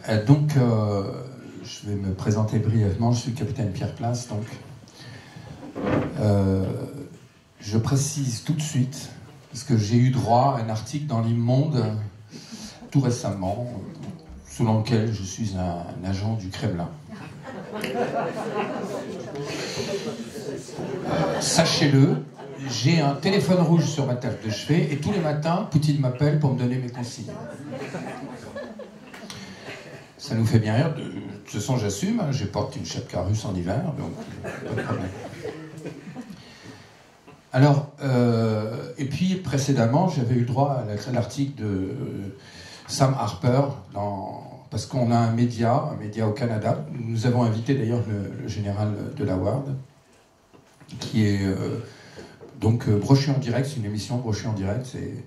Je vais me présenter brièvement. Je suis le capitaine Pierre Place. Je précise tout de suite, parce que j'ai eu droit à un article dans l'Immonde tout récemment, selon lequel je suis un agent du Kremlin. Sachez-le, j'ai un téléphone rouge sur ma table de chevet et tous les matins, Poutine m'appelle pour me donner mes consignes. Ça nous fait bien rire. De toute façon, j'assume. Je porte une chapka russe en hiver, donc pas de problème. Alors, et puis précédemment, j'avais eu le droit à l'article de Sam Harper, parce qu'on a un média au Canada. Nous avons invité d'ailleurs le général Delaware, qui est Brochu en direct. C'est une émission Brochu en direct, c'est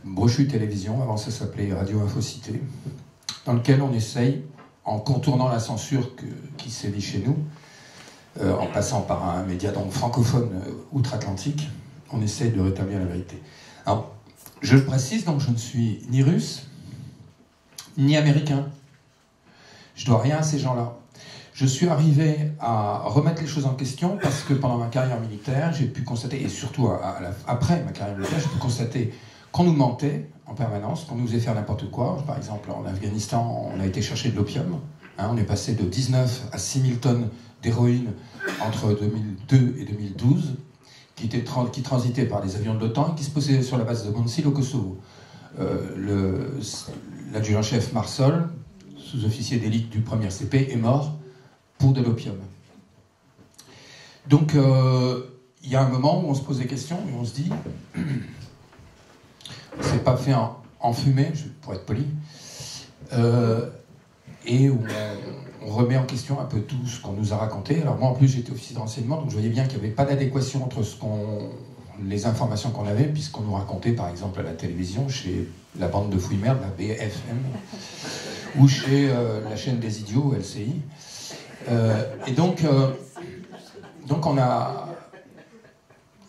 Brochu Télévision, avant ça s'appelait Radio Infocité, dans lequel on essaye, en contournant la censure qui sévit chez nous, en passant par un média donc francophone outre-Atlantique, on essaye de rétablir la vérité. Alors, je le précise, donc je ne suis ni russe, ni américain. Je dois rien à ces gens-là. Je suis arrivé à remettre les choses en question parce que pendant ma carrière militaire, j'ai pu constater, et surtout après ma carrière militaire, j'ai pu constater qu'on nous mentait en permanence, qu'on nous faisait faire n'importe quoi. Par exemple, en Afghanistan, on a été chercher de l'opium. On est passé de 19 à 6 000 tonnes d'héroïne entre 2002 et 2012, qui transitait par les avions de l'OTAN et qui se posait sur la base de Montsil au Kosovo. L'adjudant-chef Marsol, sous-officier d'élite du 1er CP, est mort pour de l'opium. Donc, il y a un moment où on se pose des questions et on se dit, c'est pas fait en fumée, pour être poli, et où on remet en question un peu tout ce qu'on nous a raconté. Alors moi, en plus, j'étais officier de renseignement, donc je voyais bien qu'il n'y avait pas d'adéquation entre les informations qu'on avait, puisqu'on nous racontait, par exemple, à la télévision, chez la bande de fouilles-merde, la BFM, ou chez la chaîne des idiots, LCI. Et donc on a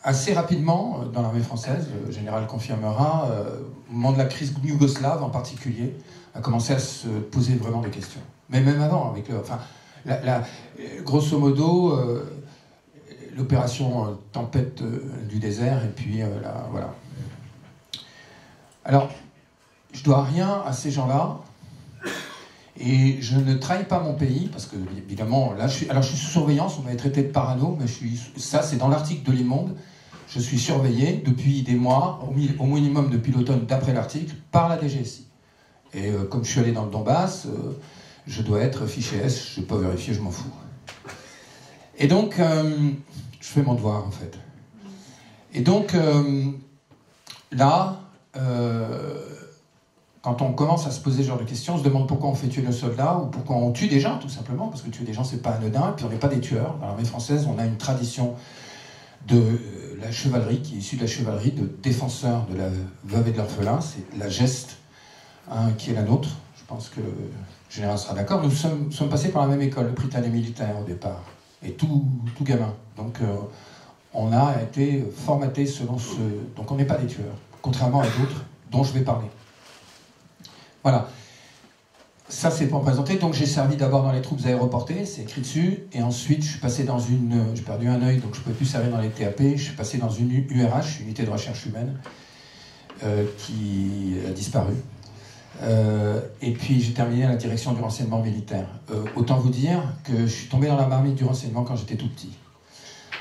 assez rapidement, dans l'armée française, le général confirmera, au moment de la crise yougoslave en particulier, a commencé à se poser vraiment des questions. Mais même avant, avec grosso modo, l'opération Tempête du désert, et puis voilà. Alors, je dois rien à ces gens-là, et je ne trahis pas mon pays, parce que, évidemment, là, je suis sous surveillance, on m'avait traité de parano, mais ça, c'est dans l'article de l'Immonde, je suis surveillé depuis des mois, au minimum depuis l'automne, d'après l'article, par la DGSI. Et comme je suis allé dans le Donbass, je dois être fiché S, je ne vais pas vérifier, je m'en fous. Et donc, je fais mon devoir, en fait. Et donc, là, quand on commence à se poser ce genre de questions, on se demande pourquoi on fait tuer nos soldats, ou pourquoi on tue des gens, tout simplement, parce que tuer des gens, c'est pas anodin, et puis on n'est pas des tueurs. Dans l'armée française, on a une tradition de la chevalerie, qui est issue de la chevalerie, de défenseurs de la veuve et de l'orphelin, c'est la geste qui est la nôtre. Je pense que le général sera d'accord. Nous sommes passés par la même école, le Prytanée militaire au départ, et tout gamin. Donc on a été formaté selon ce... Donc on n'est pas des tueurs, contrairement à d'autres dont je vais parler. Voilà. Ça, c'est pour me présenter. Donc j'ai servi d'abord dans les troupes aéroportées, c'est écrit dessus, et ensuite je suis passé dans une... J'ai perdu un œil, donc je ne pouvais plus servir dans les TAP. Je suis passé dans une URH, unité de recherche humaine, qui a disparu. Et puis j'ai terminé à la direction du renseignement militaire. Autant vous dire que je suis tombé dans la marmite du renseignement quand j'étais tout petit.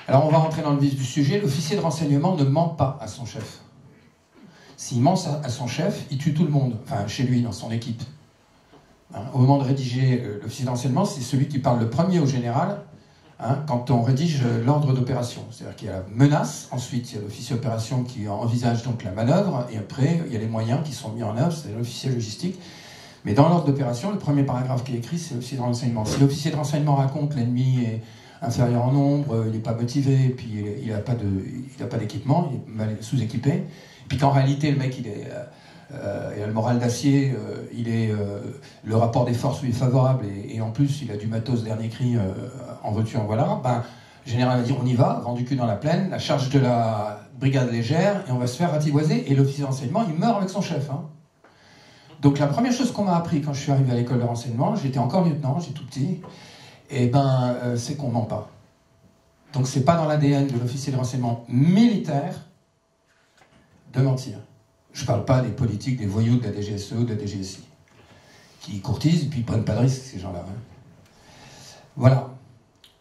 Alors on va rentrer dans le vif du sujet. L'officier de renseignement ne ment pas à son chef. S'il ment à son chef, il tue tout le monde, enfin chez lui, dans son équipe. Au moment de rédiger l'officier de renseignement, c'est celui qui parle le premier au général, quand on rédige l'ordre d'opération. C'est-à-dire qu'il y a la menace, ensuite il y a l'officier d'opération qui envisage donc la manœuvre, et après il y a les moyens qui sont mis en œuvre, c'est l'officier logistique. Mais dans l'ordre d'opération, le premier paragraphe qui est écrit, c'est l'officier de renseignement. Si l'officier de renseignement raconte l'ennemi est inférieur en nombre, il n'est pas motivé, puis il n'a pas d'équipement, il est mal sous-équipé, puis qu'en réalité le mec il a le moral d'acier, le rapport des forces lui est favorable, et en plus il a du matos dernier cri, en veux-tu, en voilà, le général va dire on y va, vendu cul dans la plaine, la charge de la brigade légère, et on va se faire ratiboiser, et l'officier d'enseignement il meurt avec son chef. Donc la première chose qu'on m'a appris quand je suis arrivé à l'école de renseignement, j'étais encore lieutenant, j'étais tout petit, et c'est qu'on ment pas. Donc c'est pas dans l'ADN de l'officier de renseignement militaire de mentir. Je parle pas des politiques, des voyous de la DGSE ou de la DGSI, qui courtisent et puis ils prennent pas de risques, ces gens-là. Hein. Voilà,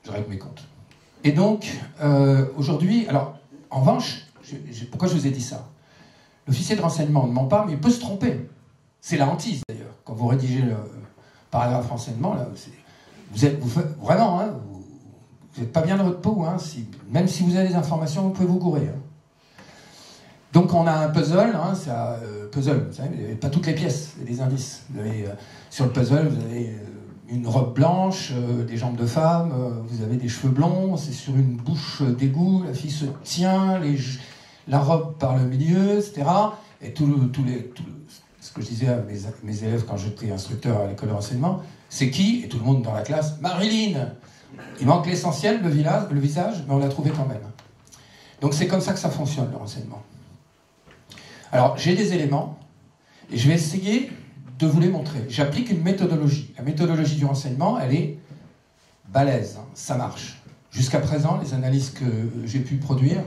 je règle mes comptes. Et donc, aujourd'hui, alors, en revanche, pourquoi je vous ai dit ça? L'officier de renseignement ne ment pas, mais il peut se tromper. C'est la hantise, d'ailleurs. Quand vous rédigez le paragraphe renseignement, là, vraiment, hein, vous n'êtes pas bien dans votre peau. Hein, même si vous avez des informations, vous pouvez vous gourer. Hein. Donc on a un puzzle, hein, puzzle, vous savez, vous n'avez pas toutes les pièces, il y a des indices. Vous avez, sur le puzzle, vous avez une robe blanche, des jambes de femme, vous avez des cheveux blonds, c'est sur une bouche d'égout, la fille se tient, la robe par le milieu, etc. Et ce que je disais à mes élèves quand j'étais instructeur à l'école de renseignement, c'est qui? Et tout le monde dans la classe, Marilyn. Il manque l'essentiel, le visage, mais on l'a trouvé quand même. Donc c'est comme ça que ça fonctionne, le renseignement. Alors, j'ai des éléments, et je vais essayer de vous les montrer. J'applique une méthodologie. La méthodologie du renseignement, elle est balèze, hein, ça marche. Jusqu'à présent, les analyses que j'ai pu produire,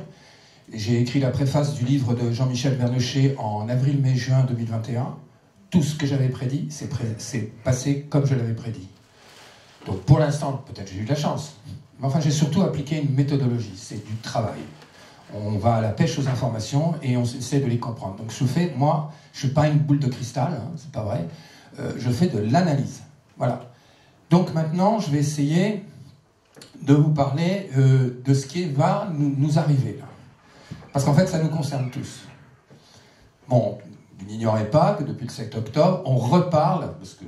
j'ai écrit la préface du livre de Jean-Michel Vernochet en avril, mai, juin 2021. Tout ce que j'avais prédit, c'est passé comme je l'avais prédit. Donc pour l'instant, peut-être j'ai eu de la chance. Mais enfin, j'ai surtout appliqué une méthodologie, c'est du travail. On va à la pêche aux informations et on essaie de les comprendre. Donc je fais, moi, je ne suis pas une boule de cristal, hein, c'est pas vrai, je fais de l'analyse. Voilà. Donc maintenant, je vais essayer de vous parler de ce qui va nous arriver là. Parce qu'en fait, ça nous concerne tous. Bon, vous n'ignorez pas que depuis le 7 octobre, on reparle, parce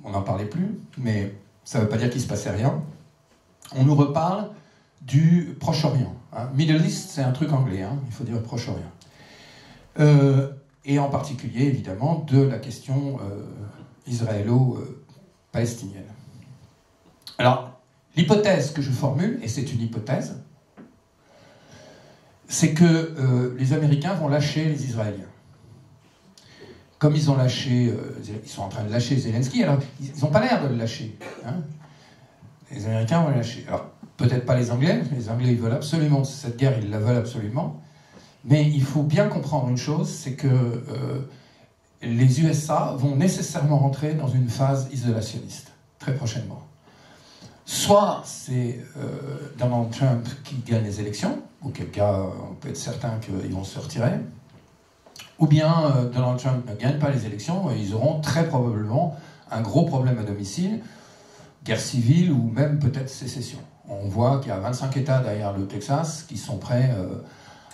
qu'on n'en parlait plus, mais ça ne veut pas dire qu'il ne se passait rien, on nous reparle du Proche-Orient. Hein. Middle East, c'est un truc anglais, hein, il faut dire Proche-Orient. Et en particulier, évidemment, de la question israélo-palestinienne. Alors, l'hypothèse que je formule, et c'est une hypothèse, c'est que les Américains vont lâcher les Israéliens. Comme ils ont lâché, ils sont en train de lâcher Zelensky, alors ils n'ont pas l'air de le lâcher. Hein. Les Américains vont le lâcher. Alors, peut-être pas les Anglais, les Anglais ils veulent absolument cette guerre, ils la veulent absolument. Mais il faut bien comprendre une chose, c'est que les USA vont nécessairement rentrer dans une phase isolationniste, très prochainement. Soit c'est Donald Trump qui gagne les élections, auquel cas on peut être certain qu'ils vont se retirer, ou bien Donald Trump ne gagne pas les élections et ils auront très probablement un gros problème à domicile, guerre civile ou même peut-être sécession. On voit qu'il y a 25 États derrière le Texas qui sont prêts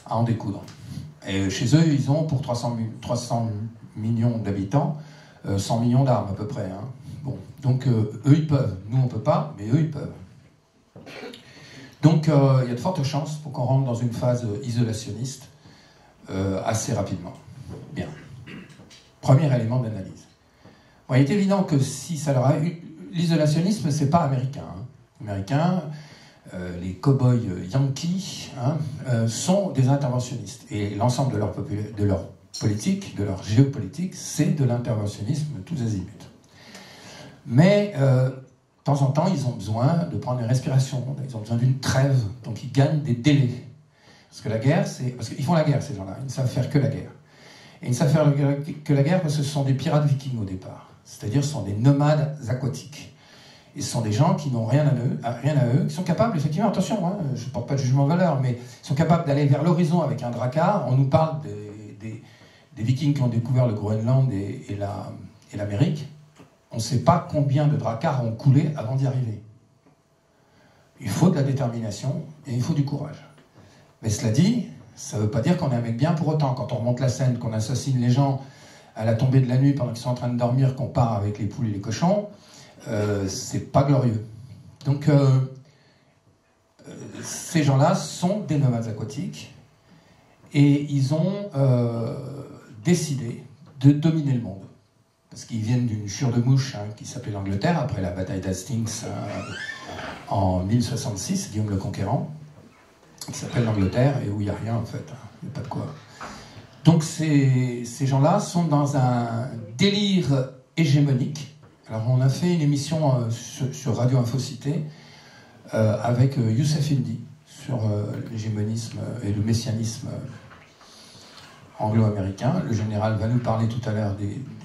à en découdre. Et chez eux, ils ont pour 300 millions d'habitants 100 millions d'armes à peu près. Hein. Bon. Donc eux, ils peuvent. Nous, on ne peut pas, mais eux, ils peuvent. Donc il y a de fortes chances pour qu'on rentre dans une phase isolationniste assez rapidement. Bien. Premier élément d'analyse. Bon, il est évident que si ça leur a eu... L'isolationnisme, c'est pas américain. Hein. Américains, les cow-boys yankees, hein, sont des interventionnistes. Et l'ensemble de leur politique, de leur géopolitique, c'est de l'interventionnisme tous azimuts. Mais de temps en temps, ils ont besoin de prendre une respiration, ils ont besoin d'une trêve, donc ils gagnent des délais. Parce que la guerre, c'est... Parce qu'ils font la guerre, ces gens-là, ils ne savent faire que la guerre. Et ils ne savent faire que la guerre parce que ce sont des pirates vikings au départ. C'est-à-dire ce sont des nomades aquatiques. Et ce sont des gens qui n'ont rien à eux, qui sont capables, effectivement, attention, hein, je ne porte pas de jugement de valeur, mais ils sont capables d'aller vers l'horizon avec un drakkar. On nous parle des vikings qui ont découvert le Groenland et l'Amérique. On ne sait pas combien de drakkars ont coulé avant d'y arriver. Il faut de la détermination et il faut du courage. Mais cela dit, ça ne veut pas dire qu'on est un mec bien pour autant. Quand on remonte la scène, qu'on assassine les gens à la tombée de la nuit pendant qu'ils sont en train de dormir, qu'on part avec les poules et les cochons, c'est pas glorieux. Donc, ces gens-là sont des nomades aquatiques et ils ont décidé de dominer le monde. Parce qu'ils viennent d'une chure de mouche hein, qui s'appelait l'Angleterre, après la bataille d'Hastings en 1066, Guillaume le Conquérant, qui s'appelle l'Angleterre et où il n'y a rien en fait, il n'y a pas de quoi. Donc ces gens-là sont dans un délire hégémonique. Alors on a fait une émission sur Radio Infocité avec Youssef Indy sur l'hégémonisme et le messianisme anglo-américain. Le général va nous parler tout à l'heure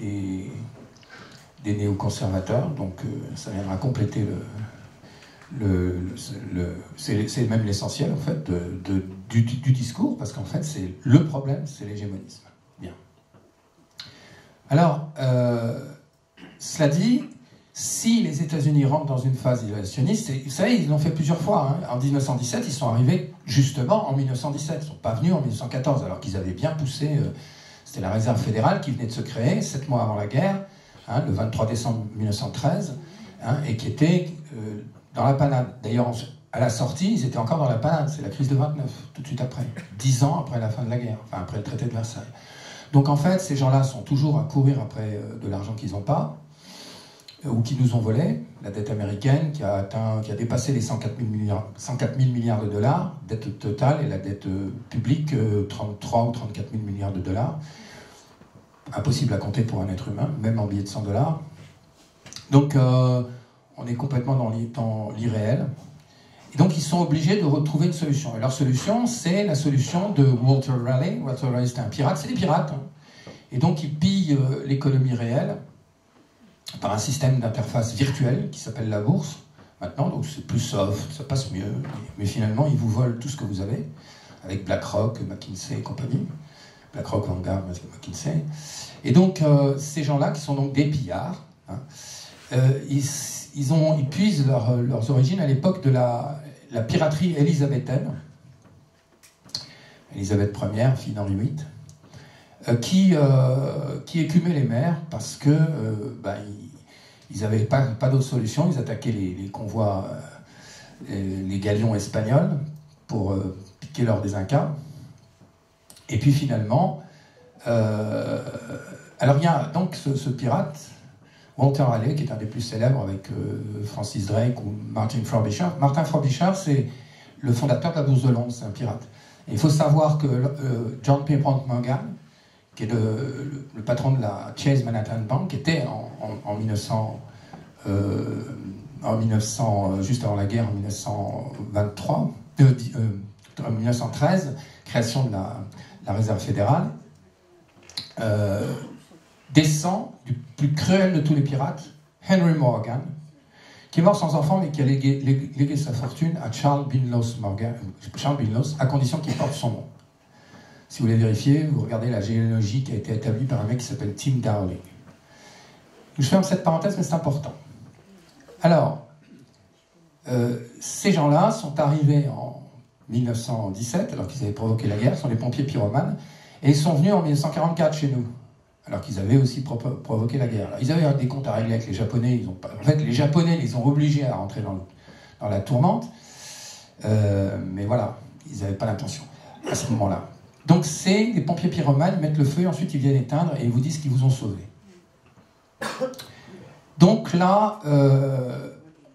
des néoconservateurs, donc ça viendra compléter c'est même l'essentiel en fait du discours, parce qu'en fait c'est le problème, c'est l'hégémonisme. Bien. Alors, cela dit, si les États-Unis rentrent dans une phase isolationniste, vous savez, ils l'ont fait plusieurs fois. Hein. En 1917, ils sont arrivés justement en 1917. Ils ne sont pas venus en 1914, alors qu'ils avaient bien poussé. C'était la réserve fédérale qui venait de se créer 7 mois avant la guerre, hein, le 23 décembre 1913, hein, et qui était dans la panade. D'ailleurs, à la sortie, ils étaient encore dans la panade. C'est la crise de 29, tout de suite après. 10 ans après la fin de la guerre, enfin après le traité de Versailles. Donc en fait, ces gens-là sont toujours à courir après de l'argent qu'ils n'ont pas, ou qui nous ont volé. La dette américaine qui a dépassé les 104 000 milliards de dollars, dette totale, et la dette publique, 33 ou 34 000 milliards de dollars. Impossible à compter pour un être humain, même en billets de 100 dollars. Donc on est complètement dans l'irréel. Et donc ils sont obligés de retrouver une solution. Et leur solution, c'est la solution de Walter Raleigh. Walter Raleigh, c'était un pirate, c'est des pirates. Hein. Et donc ils pillent l'économie réelle par un système d'interface virtuelle qui s'appelle la bourse. Maintenant, donc c'est plus soft, ça passe mieux. Mais finalement, ils vous volent tout ce que vous avez, avec BlackRock, McKinsey et compagnie. BlackRock, Vanguard, McKinsey. Et donc ces gens-là, qui sont donc des pillards, hein, ils puisent leurs origines à l'époque de la piraterie élisabéthaine, Élisabeth Ier, fille d'Henri VIII, qui écumait les mers parce que ils n'avaient pas d'autre solution. Ils attaquaient les convois, les galions espagnols pour piquer l'or des Incas. Et puis finalement, alors il y a donc ce pirate, Walter Raleigh, qui est un des plus célèbres avec Francis Drake ou Martin Frobisher. Martin Frobisher, c'est le fondateur de la Bourse de Londres, c'est un pirate. Et il faut savoir que John Pierpont Morgan, qui est le patron de la Chase Manhattan Bank, était en 1900, juste avant la guerre, en 1913, création de la réserve fédérale, descend du plus cruel de tous les pirates, Henry Morgan, qui est mort sans enfant, mais qui a légué sa fortune à Charles Binlos, à condition qu'il porte son nom. Si vous voulez vérifier, vous regardez la généalogie qui a été établie par un mec qui s'appelle Tim Dowling. Je ferme cette parenthèse, mais c'est important. Alors, ces gens-là sont arrivés en 1917, alors qu'ils avaient provoqué la guerre, sont les pompiers pyromanes, et ils sont venus en 1944 chez nous, alors qu'ils avaient aussi provoqué la guerre. Alors, ils avaient des comptes à régler avec les Japonais. En fait, les Japonais les ont obligés à rentrer dans la tourmente, mais voilà, ils n'avaient pas l'intention à ce moment-là. Donc c'est des pompiers pyromanes, ils mettent le feu, et ensuite ils viennent éteindre et ils vous disent qu'ils vous ont sauvé. Donc là,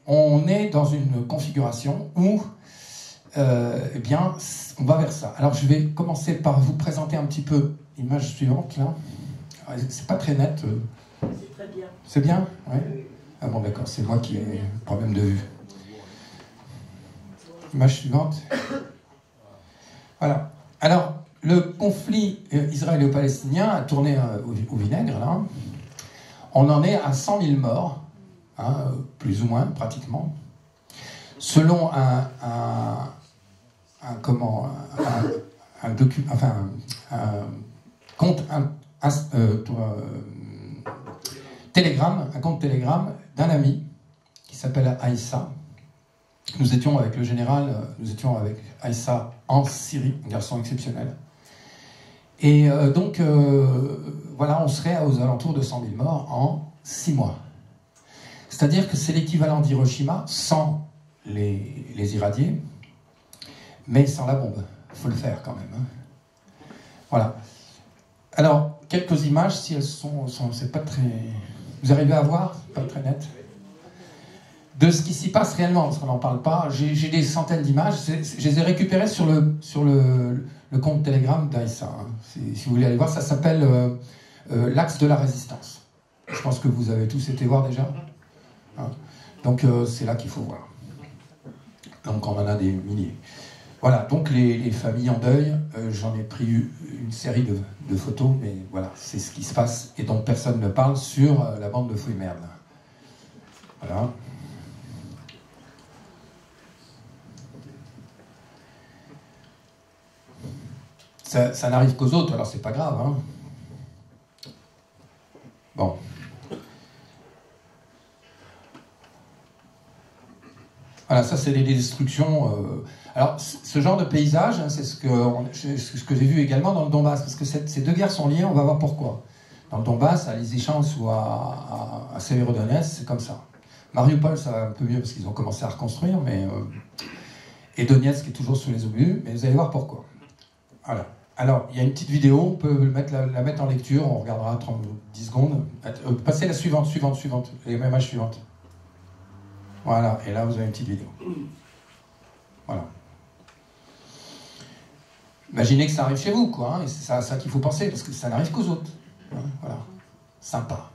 on est dans une configuration où, eh bien, on va vers ça. Alors je vais commencer par vous présenter un petit peu l'image suivante, là. C'est pas très net. C'est très bien. C'est bien ? Ouais. Ah bon, d'accord, c'est moi qui ai un problème de vue. Image suivante. Voilà. Alors, le conflit israélo-palestinien a tourné au vinaigre, là. On en est à 100 000 morts, hein, plus ou moins, pratiquement. Selon un compte Telegram, un compte Telegram d'un ami qui s'appelle Aïssa. Nous étions avec le général, nous étions avec Aïssa en Syrie, un garçon exceptionnel. Et donc, voilà, on serait aux alentours de 100 000 morts en 6 mois. C'est-à-dire que c'est l'équivalent d'Hiroshima sans les irradiés, mais sans la bombe. Il faut le faire quand même. Hein. Voilà. Alors, quelques images, si elles sont c'est pas très... Vous arrivez à voir ? Pas très net. de ce qui s'y passe réellement, parce qu'on n'en parle pas. J'ai des centaines d'images, je les ai récupérées sur le compte Telegram d'Aïssa. Hein. Si vous voulez aller voir, ça s'appelle l'axe de la résistance. Je pense que vous avez tous été voir déjà. Hein. Donc c'est là qu'il faut voir. Donc on en a des milliers. Voilà, donc les familles en deuil, j'en ai pris une série de photos, mais voilà, c'est ce qui se passe et dont personne ne parle sur la bande de Fouille Merde. Voilà. Ça n'arrive qu'aux autres, alors c'est pas grave. Hein. Bon. Voilà, ça c'est des destructions. Alors, ce genre de paysage, hein, c'est ce que j'ai vu également dans le Donbass, parce que ces deux guerres sont liées, on va voir pourquoi. Dans le Donbass, à Lysychansk ou à Severodonetsk, c'est comme ça. Mariupol, ça va un peu mieux parce qu'ils ont commencé à reconstruire, mais et Donetsk est toujours sous les obus, mais vous allez voir pourquoi. Voilà. Alors, il y a une petite vidéo, on peut la mettre en lecture, on regardera 10 secondes. Passez la suivante, les images suivantes. Voilà, et là vous avez une petite vidéo. Voilà. Imaginez que ça arrive chez vous, quoi, hein, et c'est ça qu'il faut penser, parce que ça n'arrive qu'aux autres. Hein, voilà. Sympa.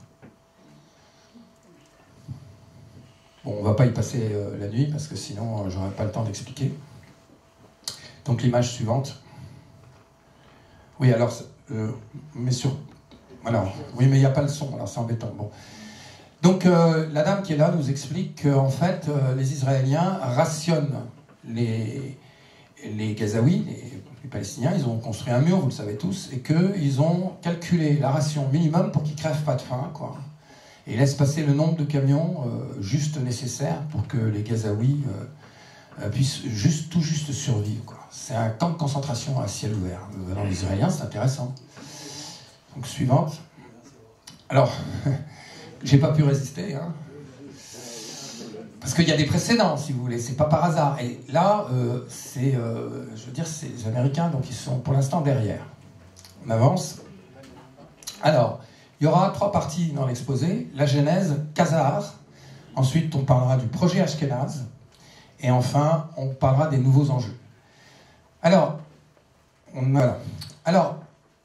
Bon, on va pas y passer la nuit, parce que sinon j'aurai pas le temps d'expliquer. Donc l'image suivante. Oui, alors, mais sur... Alors, oui, mais il n'y a pas le son, alors c'est embêtant. Bon. Donc, la dame qui est là nous explique qu'en fait, les Israéliens rationnent les Gazaouis, les Palestiniens. Ils ont construit un mur, vous le savez tous, et qu'ils ont calculé la ration minimum pour qu'ils ne crèvent pas de faim, quoi. Et ils laissent passer le nombre de camions juste nécessaire pour que les Gazaouis puissent tout juste survivre, quoi. C'est un camp de concentration à ciel ouvert. Dans les Israéliens, c'est intéressant. Donc, suivante. Alors, j'ai pas pu résister, hein. Parce qu'il y a des précédents, si vous voulez, c'est pas par hasard. Et là, je veux dire, c'est les Américains, donc ils sont pour l'instant derrière. On avance. Alors, il y aura 3 parties dans l'exposé. La genèse, Khazar. Ensuite, on parlera du projet Ashkenaz. Et enfin, on parlera des nouveaux enjeux. Alors, voilà. Alors,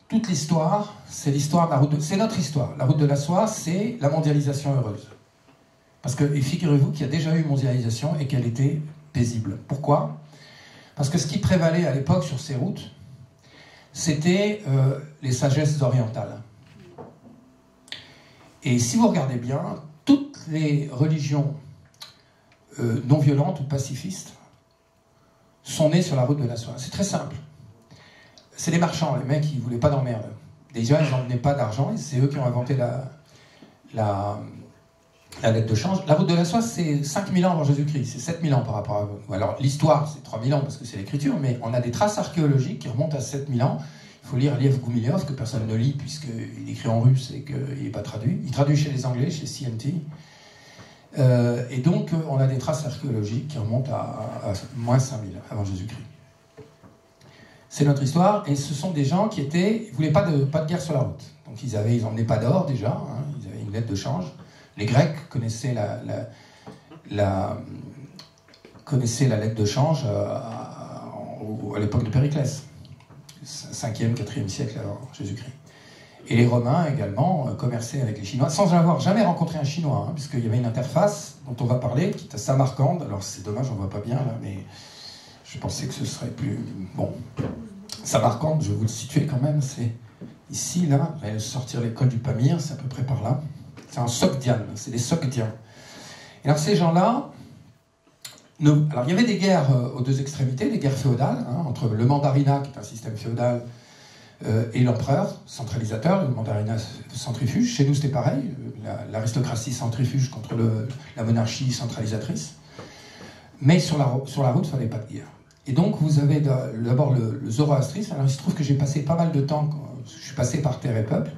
toute l'histoire, c'est l'histoire de la route de... C'est notre histoire. La route de la soie, c'est la mondialisation heureuse. Parce que, et figurez-vous qu'il y a déjà eu mondialisation et qu'elle était paisible. Pourquoi ? Parce que ce qui prévalait à l'époque sur ces routes, c'était les sagesses orientales. Et si vous regardez bien, toutes les religions non violentes ou pacifistes sont nées sur la route de la soie. C'est très simple. C'est les marchands, les mecs, ils ne voulaient pas d'emmerde. Déjà, ils n'emmenaient pas d'argent, et c'est eux qui ont inventé la lettre de change. La route de la soie, c'est 5000 ans avant Jésus-Christ, c'est 7000 ans par rapport à vous. Alors, l'histoire, c'est 3000 ans parce que c'est l'écriture, mais on a des traces archéologiques qui remontent à 7000 ans. Il faut lire Liev Gumilyov, que personne ne lit, puisqu'il écrit en russe et qu'il n'est pas traduit. Il traduit chez les Anglais, chez CNT. Et donc, on a des traces archéologiques qui remontent à moins 5000 avant Jésus-Christ. C'est notre histoire, et ce sont des gens qui ne voulaient pas de guerre sur la route. Donc, ils n'emmenaient pas d'or déjà, hein, ils avaient une lettre de change. Les Grecs connaissaient la lettre de change à l'époque de Périclès, 5e, 4e siècle avant Jésus-Christ. Et les Romains également commerçaient avec les Chinois, sans avoir jamais rencontré un Chinois, hein, puisqu'il y avait une interface dont on va parler, qui est à Samarcande. Alors c'est dommage, on ne voit pas bien là, mais je pensais que ce serait plus... Bon, Samarcande, je vais vous le situer quand même, c'est ici, là, vous allez sortir l'école du Pamir, c'est à peu près par là. C'est un Sogdian, c'est des Sogdiens. Et alors ces gens-là, alors il y avait des guerres aux deux extrémités, des guerres féodales, hein, entre le mandarinat, qui est un système féodal, et l'empereur centralisateur, le mandarinat centrifuge. Chez nous c'était pareil, l'aristocratie centrifuge contre la monarchie centralisatrice. Mais sur la route, il ne fallait pas de guerre. Et donc vous avez d'abord le zoroastrisme. Alors il se trouve que j'ai passé pas mal de temps, je suis passé par Terre et Peuple.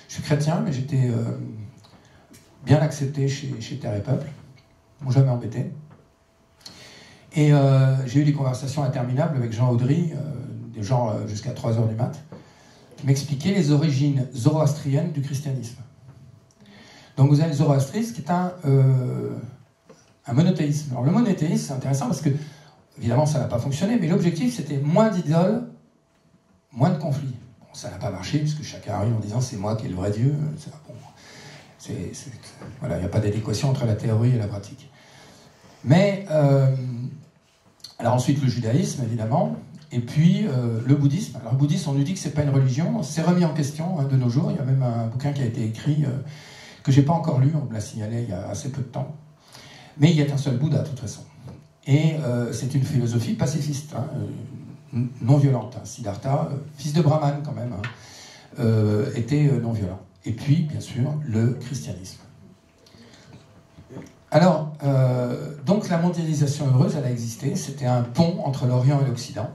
Je suis chrétien, mais j'étais bien accepté chez Terre et Peuple. Ils m'ont jamais embêté. Et j'ai eu des conversations interminables avec Jean Audry, des gens jusqu'à 3h du mat', qui m'expliquaient les origines zoroastriennes du christianisme. Donc vous avez le zoroastrisme, qui est un un monothéisme. Alors le monothéisme, c'est intéressant parce que, évidemment, ça n'a pas fonctionné, mais l'objectif, c'était moins d'idoles, moins de conflits. Bon, ça n'a pas marché, puisque chacun arrive en disant « c'est moi qui est le vrai Dieu ». Bon, voilà, il n'y a pas d'adéquation entre la théorie et la pratique. Mais, alors ensuite le judaïsme, évidemment, et puis le bouddhisme. Alors le bouddhisme, on nous dit que c'est pas une religion, c'est remis en question de nos jours. Il y a même un bouquin qui a été écrit, que j'ai pas encore lu, on me l'a signalé il y a assez peu de temps. Mais il y a qu'un seul Bouddha, de toute façon. Et c'est une philosophie pacifiste, non violente. Siddhartha, fils de Brahman quand même, était non violent. Et puis, bien sûr, le christianisme. Alors, donc la mondialisation heureuse, elle a existé. C'était un pont entre l'Orient et l'Occident.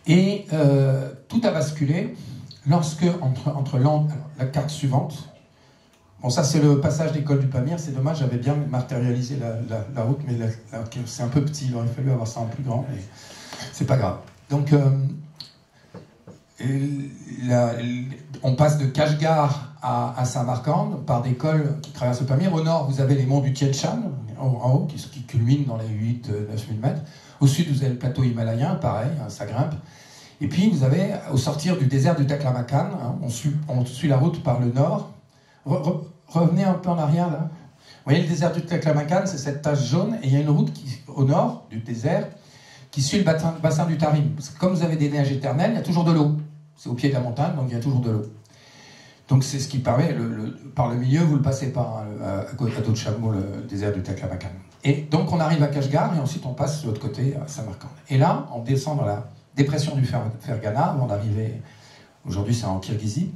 Et tout a basculé lorsque, entre la carte suivante, bon, ça c'est le passage d'école du Pamir, c'est dommage, j'avais bien matérialisé la route, mais c'est un peu petit, il aurait fallu avoir ça en plus grand, mais c'est pas grave. Donc, on passe de Kashgar à Samarcande par des cols qui traversent le Pamir. Au nord, vous avez les monts du Tian Shan, en haut, qui culminent dans les 8-9 000 mètres. Au sud, vous avez le plateau himalayen, pareil, ça grimpe. Et puis, vous avez, au sortir du désert du Taklamakan, on suit la route par le nord. Revenez un peu en arrière, là. Vous voyez, le désert du Taklamakan, c'est cette tache jaune, et il y a une route au nord du désert qui suit le bassin du Tarim. Parce que comme vous avez des neiges éternelles, il y a toujours de l'eau. C'est au pied de la montagne, donc il y a toujours de l'eau. Donc c'est ce qui permet, par le milieu, vous ne le passez pas, à dos de chameau, le désert du Taklamakan. Et donc on arrive à Kashgar, et ensuite on passe de l'autre côté à Samarcande. Et là, on descend dans la dépression du Fergana, avant d'arriver, aujourd'hui c'est en Kirghizie,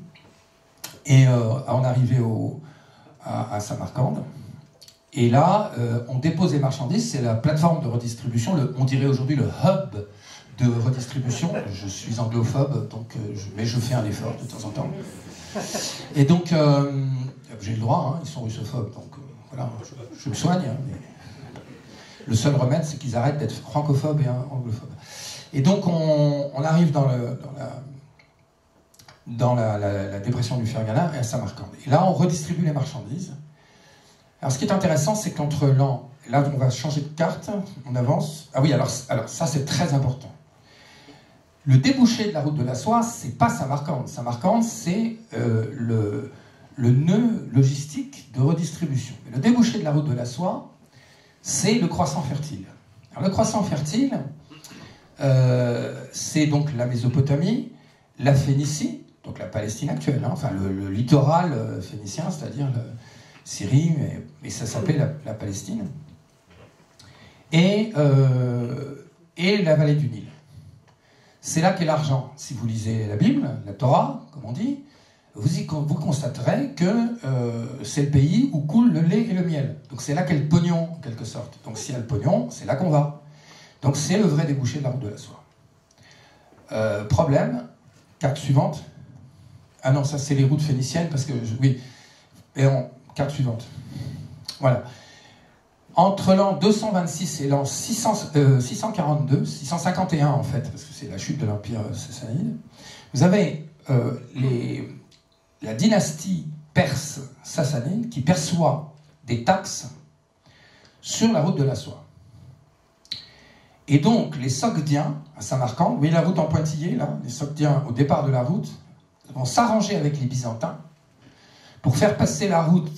et on arrivait à Samarcande. Et là, on dépose les marchandises, c'est la plateforme de redistribution, on dirait aujourd'hui le hub de redistribution. Je suis anglophobe, donc, mais je fais un effort de temps en temps. Et donc, j'ai le droit, ils sont russophobes, donc voilà, je me soigne. Mais le seul remède, c'est qu'ils arrêtent d'être francophobes et anglophobes. Et donc, on arrive dans la dépression du Fergana et à Samarcande. Et là, on redistribue les marchandises. Alors, ce qui est intéressant, c'est qu'entre l'an... Là, on va changer de carte, on avance. Ah oui, alors ça, c'est très important. Le débouché de la route de la soie, c'est pas Samarcande. Samarcande, c'est le nœud logistique de redistribution. Mais le débouché de la route de la soie, c'est le croissant fertile. Alors, le croissant fertile, c'est donc la Mésopotamie, la Phénicie, donc la Palestine actuelle, enfin le littoral phénicien, c'est-à-dire Syrie, mais ça s'appelait la Palestine, et la vallée du Nil. C'est là qu'est l'argent. Si vous lisez la Bible, la Torah, comme on dit, vous constaterez que c'est le pays où coule le lait et le miel. Donc c'est là qu'est le pognon, en quelque sorte. Donc s'il y a le pognon, c'est là qu'on va. Donc c'est le vrai débouché de la route de la soie. Problème, carte suivante. Ah non, ça c'est les routes phéniciennes, parce que... oui. Carte suivante. Voilà. Entre l'an 226 et l'an 642, 651 en fait, parce que c'est la chute de l'Empire sassanide, vous avez la dynastie perse sassanide qui perçoit des taxes sur la route de la soie. Et donc, les Sogdiens, à Samarcande, vous voyez la route en pointillé, là, les Sogdiens, au départ de la route, vont s'arranger avec les Byzantins pour faire passer la route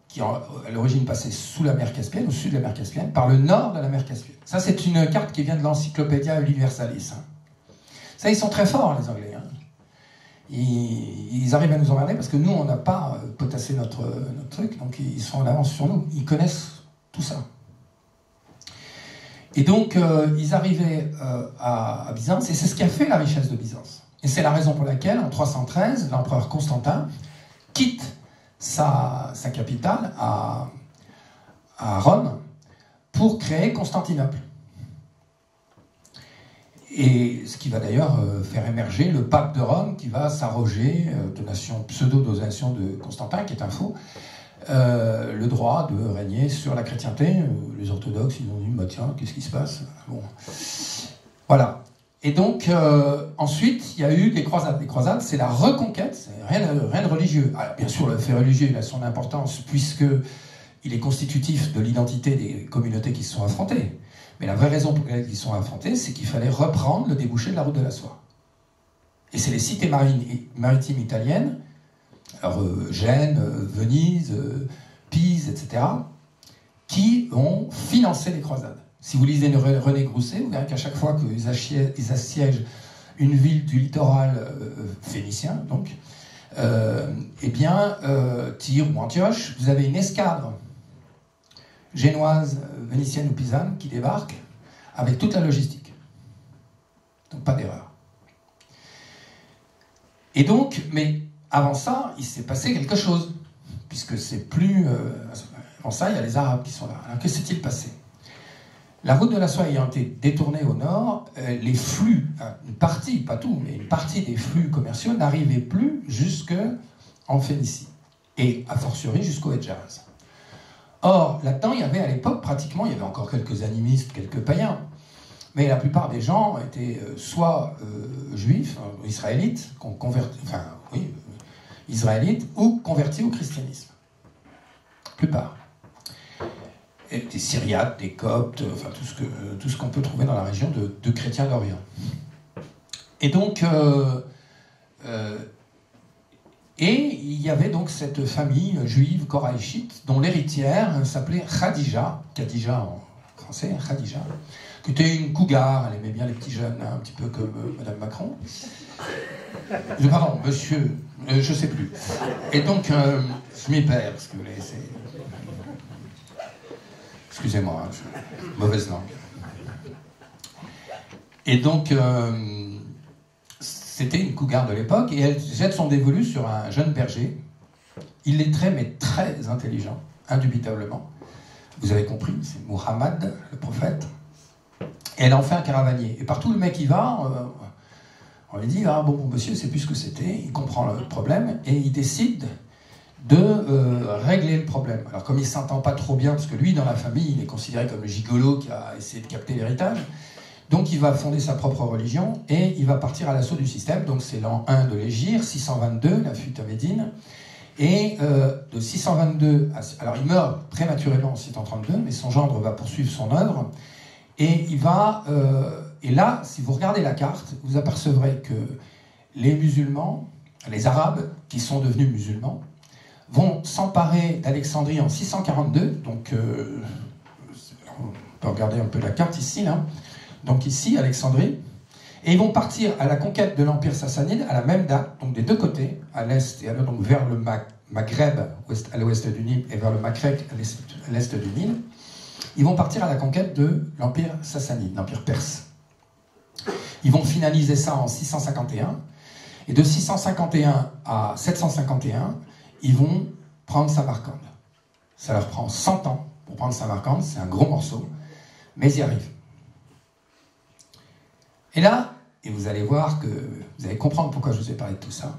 qui à l'origine passait sous la mer Caspienne, au sud de la mer Caspienne, par le nord de la mer Caspienne. Ça, c'est une carte qui vient de l'Encyclopædia Universalis. Ça, ils sont très forts, les Anglais. Ils arrivent à nous emmerder parce que nous, on n'a pas potassé notre truc, donc ils sont en avance sur nous. Ils connaissent tout ça. Et donc, ils arrivaient à Byzance, et c'est ce qui a fait la richesse de Byzance. Et c'est la raison pour laquelle, en 313, l'empereur Constantin quitte sa capitale à Rome pour créer Constantinople. Et ce qui va d'ailleurs faire émerger le pape de Rome qui va s'arroger, pseudo-donation de Constantin, qui est un faux, le droit de régner sur la chrétienté. Les orthodoxes, ils ont dit, bah tiens, qu'est-ce qui se passe? Bon. Voilà. Et donc, ensuite, il y a eu des croisades. Les croisades, c'est la reconquête, c'est rien de religieux. Alors, bien sûr, le fait religieux, il a son importance, puisque il est constitutif de l'identité des communautés qui se sont affrontées. Mais la vraie raison pour laquelle ils se sont affrontés, c'est qu'il fallait reprendre le débouché de la route de la soie. Et c'est les cités maritimes italiennes, alors Gênes, Venise, Pise, etc., qui ont financé les croisades. Si vous lisez René Grousset, vous verrez qu'à chaque fois qu'ils assiègent une ville du littoral phénicien, donc, Tyr ou Antioche, vous avez une escadre génoise, vénitienne ou pisane qui débarque avec toute la logistique. Donc pas d'erreur. Et donc, mais avant ça, il s'est passé quelque chose, puisque c'est plus... avant ça, il y a les Arabes qui sont là. Alors que s'est-il passé? La route de la soie ayant été détournée au nord, les flux, une partie, pas tout, mais une partie des flux commerciaux n'arrivaient plus jusqu'en Phénicie, et a fortiori jusqu'au Hedjaz. Or, là-dedans, il y avait à l'époque, pratiquement, il y avait encore quelques animistes, quelques païens, mais la plupart des gens étaient soit juifs, israélites, israélites, ou convertis au christianisme. La plupart. Et des Syriaques, des Coptes, enfin tout ce qu'on peut trouver dans la région de chrétiens d'Orient. Et donc, et il y avait donc cette famille juive koraïchite dont l'héritière s'appelait Khadija, Khadija en français, Khadija, qui était une cougar, elle aimait bien les petits jeunes, hein, un petit peu comme Madame Macron. Pardon, monsieur, je sais plus. Et donc, je m'y perds, parce que c'est... Excusez-moi, mauvaise langue. Et donc, c'était une cougar de l'époque, et elle jette son dévolu sur un jeune berger, illettré mais très intelligent, indubitablement. Vous avez compris, c'est Muhammad, le prophète. Et elle en fait un caravanier. Et partout le mec y va, on lui dit, ah bon, monsieur, c'est plus ce que c'était, il comprend le problème, et il décide de régler le problème. Alors comme il ne s'entend pas trop bien, parce que lui, dans la famille, il est considéré comme le gigolo qui a essayé de capter l'héritage, donc il va fonder sa propre religion, et il va partir à l'assaut du système. Donc c'est l'an 1 de l'Hégire, 622, la fuite à Médine, et de 622... Alors il meurt prématurément en 632, mais son gendre va poursuivre son œuvre, et il va... et là, si vous regardez la carte, vous apercevrez que les musulmans, les Arabes, qui sont devenus musulmans, vont s'emparer d'Alexandrie en 642, donc on peut regarder un peu la carte ici, là. Donc ici, Alexandrie, et ils vont partir à la conquête de l'Empire sassanide à la même date, donc des deux côtés, à l'est et donc vers le Maghreb, à l'ouest du Nil, et vers le Makhrek, à l'est du Nil. Ils vont partir à la conquête de l'Empire sassanide, l'Empire perse. Ils vont finaliser ça en 651, et de 651 à 751, ils vont prendre Samarcande. Ça leur prend 100 ans pour prendre Samarcande, c'est un gros morceau, mais ils y arrivent. Et là, et vous allez voir que vous allez comprendre pourquoi je vous ai parlé de tout ça.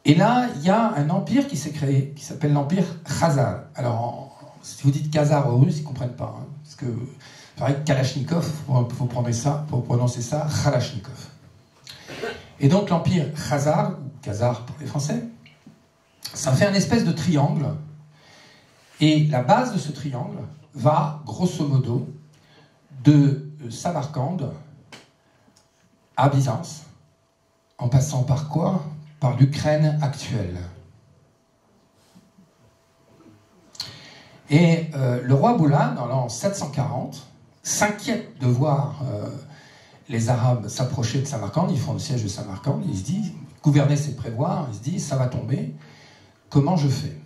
Et là, il y a un empire qui s'est créé, qui s'appelle l'empire Khazar. Alors, si vous dites Khazar aux Russes, ils ne comprennent pas, hein, parce que pareil, Kalachnikov, il faut prononcer ça, Kalachnikov. Et donc l'empire Khazar, ou Khazar pour les Français, ça fait un espèce de triangle, et la base de ce triangle va, grosso modo, de Samarcande à Byzance, en passant par quoi? Par l'Ukraine actuelle. Et le roi Boulal, dans l'an 740, s'inquiète de voir les Arabes s'approcher de Samarcande. Ils font le siège de Samarcande, il se dit, gouverner c'est prévoir, il se dit, ça va tomber, comment je fais?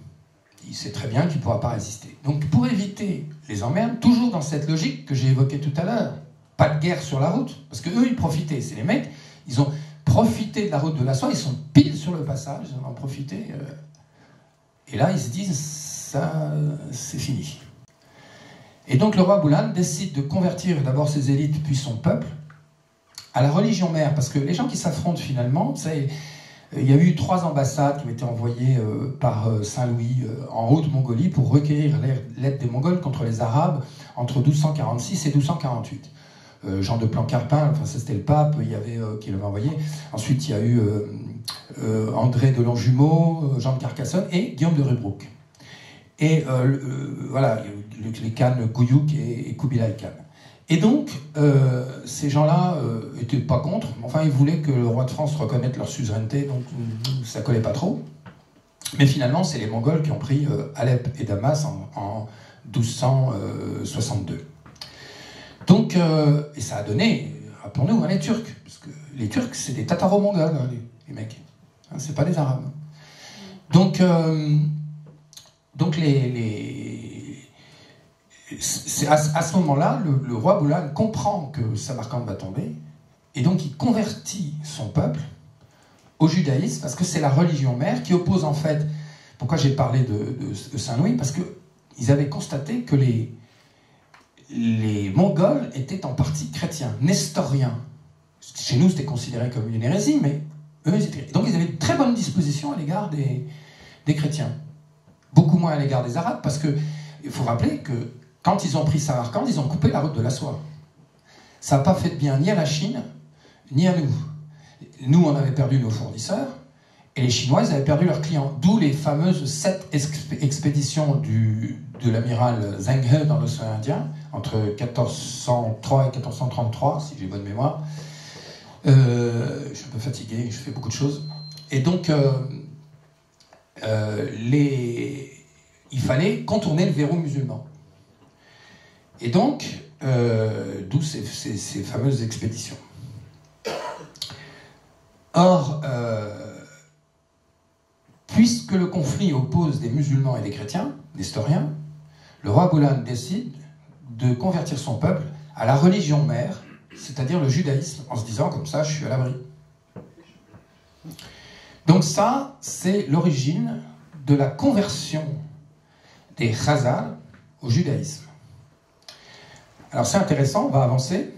Il sait très bien qu'il ne pourra pas résister. Donc pour éviter les emmerdes, toujours dans cette logique que j'ai évoquée tout à l'heure, pas de guerre sur la route, parce qu'eux ils profitaient, c'est les mecs, ils ont profité de la route de la soie, ils sont pile sur le passage, ils en ont profité, et là ils se disent, ça c'est fini. Et donc le roi Boulal décide de convertir d'abord ses élites puis son peuple à la religion mère, parce que les gens qui s'affrontent finalement, vous savez, il y a eu 3 ambassades qui ont été envoyées par Saint-Louis en Haute-Mongolie pour recueillir l'aide des Mongols contre les Arabes entre 1246 et 1248. Jean de Plancarpin, enfin ça c'était le pape, il y avait qui l'avait envoyé. Ensuite il y a eu André de Longjumeau, Jean de Carcassonne et Guillaume de Rubruck. Et voilà, les Khan, Guyuk et Kubilai Khan. Et donc, ces gens-là n'étaient pas contre, enfin ils voulaient que le roi de France reconnaisse leur suzeraineté, donc ça collait pas trop. Mais finalement, c'est les Mongols qui ont pris Alep et Damas en 1262. Donc, et ça a donné, rappelons-nous, hein, les Turcs, parce que les Turcs, c'est des Tataro-Mongols, hein, les mecs, hein, c'est pas des Arabes. Donc c'est à ce moment-là, le roi Boulan comprend que Samarcande va tomber, et donc il convertit son peuple au judaïsme, parce que c'est la religion mère qui oppose en fait... Pourquoi j'ai parlé de Saint-Louis? Parce qu'ils avaient constaté que les Mongols étaient en partie chrétiens, nestoriens. Chez nous, c'était considéré comme une hérésie, mais eux, ils étaient... Donc ils avaient une très bonne disposition à l'égard des chrétiens. Beaucoup moins à l'égard des Arabes, parce qu'il faut rappeler que quand ils ont pris Samarcande, ils ont coupé la route de la soie. Ça n'a pas fait de bien ni à la Chine, ni à nous. Nous, on avait perdu nos fournisseurs, et les Chinois, ils avaient perdu leurs clients. D'où les fameuses 7 expéditions de l'amiral Zheng He dans l'océan Indien, entre 1403 et 1433, si j'ai bonne mémoire. Je suis un peu fatigué, je fais beaucoup de choses. Et donc, il fallait contourner le verrou musulman. Et donc, d'où ces fameuses expéditions. Or, puisque le conflit oppose des musulmans et des chrétiens, nestoriens, le roi Boulan décide de convertir son peuple à la religion mère, c'est-à-dire le judaïsme, en se disant comme ça, je suis à l'abri. Donc ça, c'est l'origine de la conversion des Khazars au judaïsme. Alors c'est intéressant, on va avancer.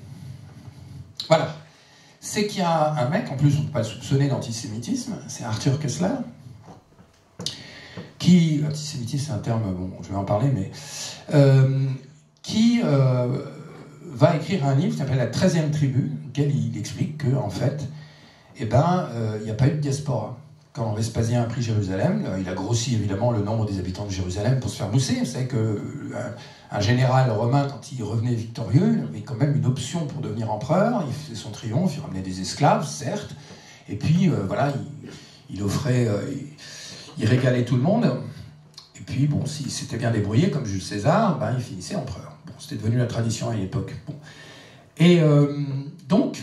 Voilà. C'est qu'il y a un mec, en plus on ne peut pas le soupçonner d'antisémitisme, c'est Arthur Koestler, qui, antisémitisme c'est un terme, bon, je vais en parler, mais qui va écrire un livre qui s'appelle La 13e tribu, dans lequel il explique que, en fait, il n'y a pas eu de diaspora. Quand Vespasien a pris Jérusalem, il a grossi évidemment le nombre des habitants de Jérusalem pour se faire mousser. Vous savez qu'un général romain, quand il revenait victorieux, il avait quand même une option pour devenir empereur. Il faisait son triomphe, il ramenait des esclaves, certes, et puis voilà, il offrait, il régalait tout le monde. Et puis bon, s'il s'était bien débrouillé, comme Jules César, ben, il finissait empereur. Bon, c'était devenu la tradition à l'époque. Bon. Et donc,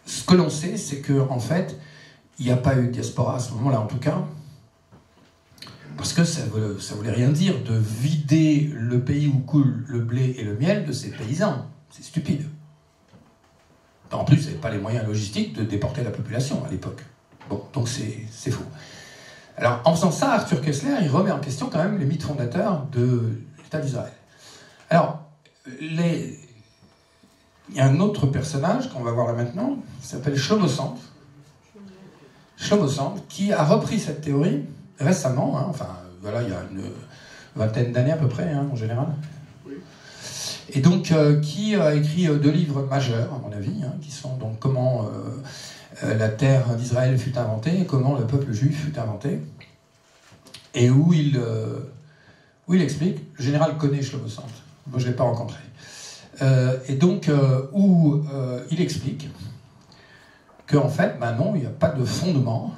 ce que l'on sait, c'est qu'en fait, il n'y a pas eu de diaspora à ce moment-là, en tout cas, parce que ça voulait rien dire de vider le pays où coule le blé et le miel de ses paysans. C'est stupide. En plus, ils n'avaient pas les moyens logistiques de déporter la population à l'époque. Bon, donc c'est faux. Alors, en faisant ça, Arthur Koestler, il remet en question quand même les mythes fondateurs de l'État d'Israël. Alors, il y a un autre personnage qu'on va voir là maintenant, qui s'appelle Shlomo Sand. Shlomo Sand, qui a repris cette théorie récemment, hein, enfin, voilà, il y a une vingtaine d'années à peu près, hein, en général. Oui. Et donc, qui a écrit 2 livres majeurs, à mon avis, hein, qui sont donc comment la terre d'Israël fut inventée, et comment le peuple juif fut inventé, et où il explique, le général connaît Shlomo Sand, moi je ne l'ai pas rencontré, et donc où il explique qu'en fait, ben non, il n'y a pas de fondement.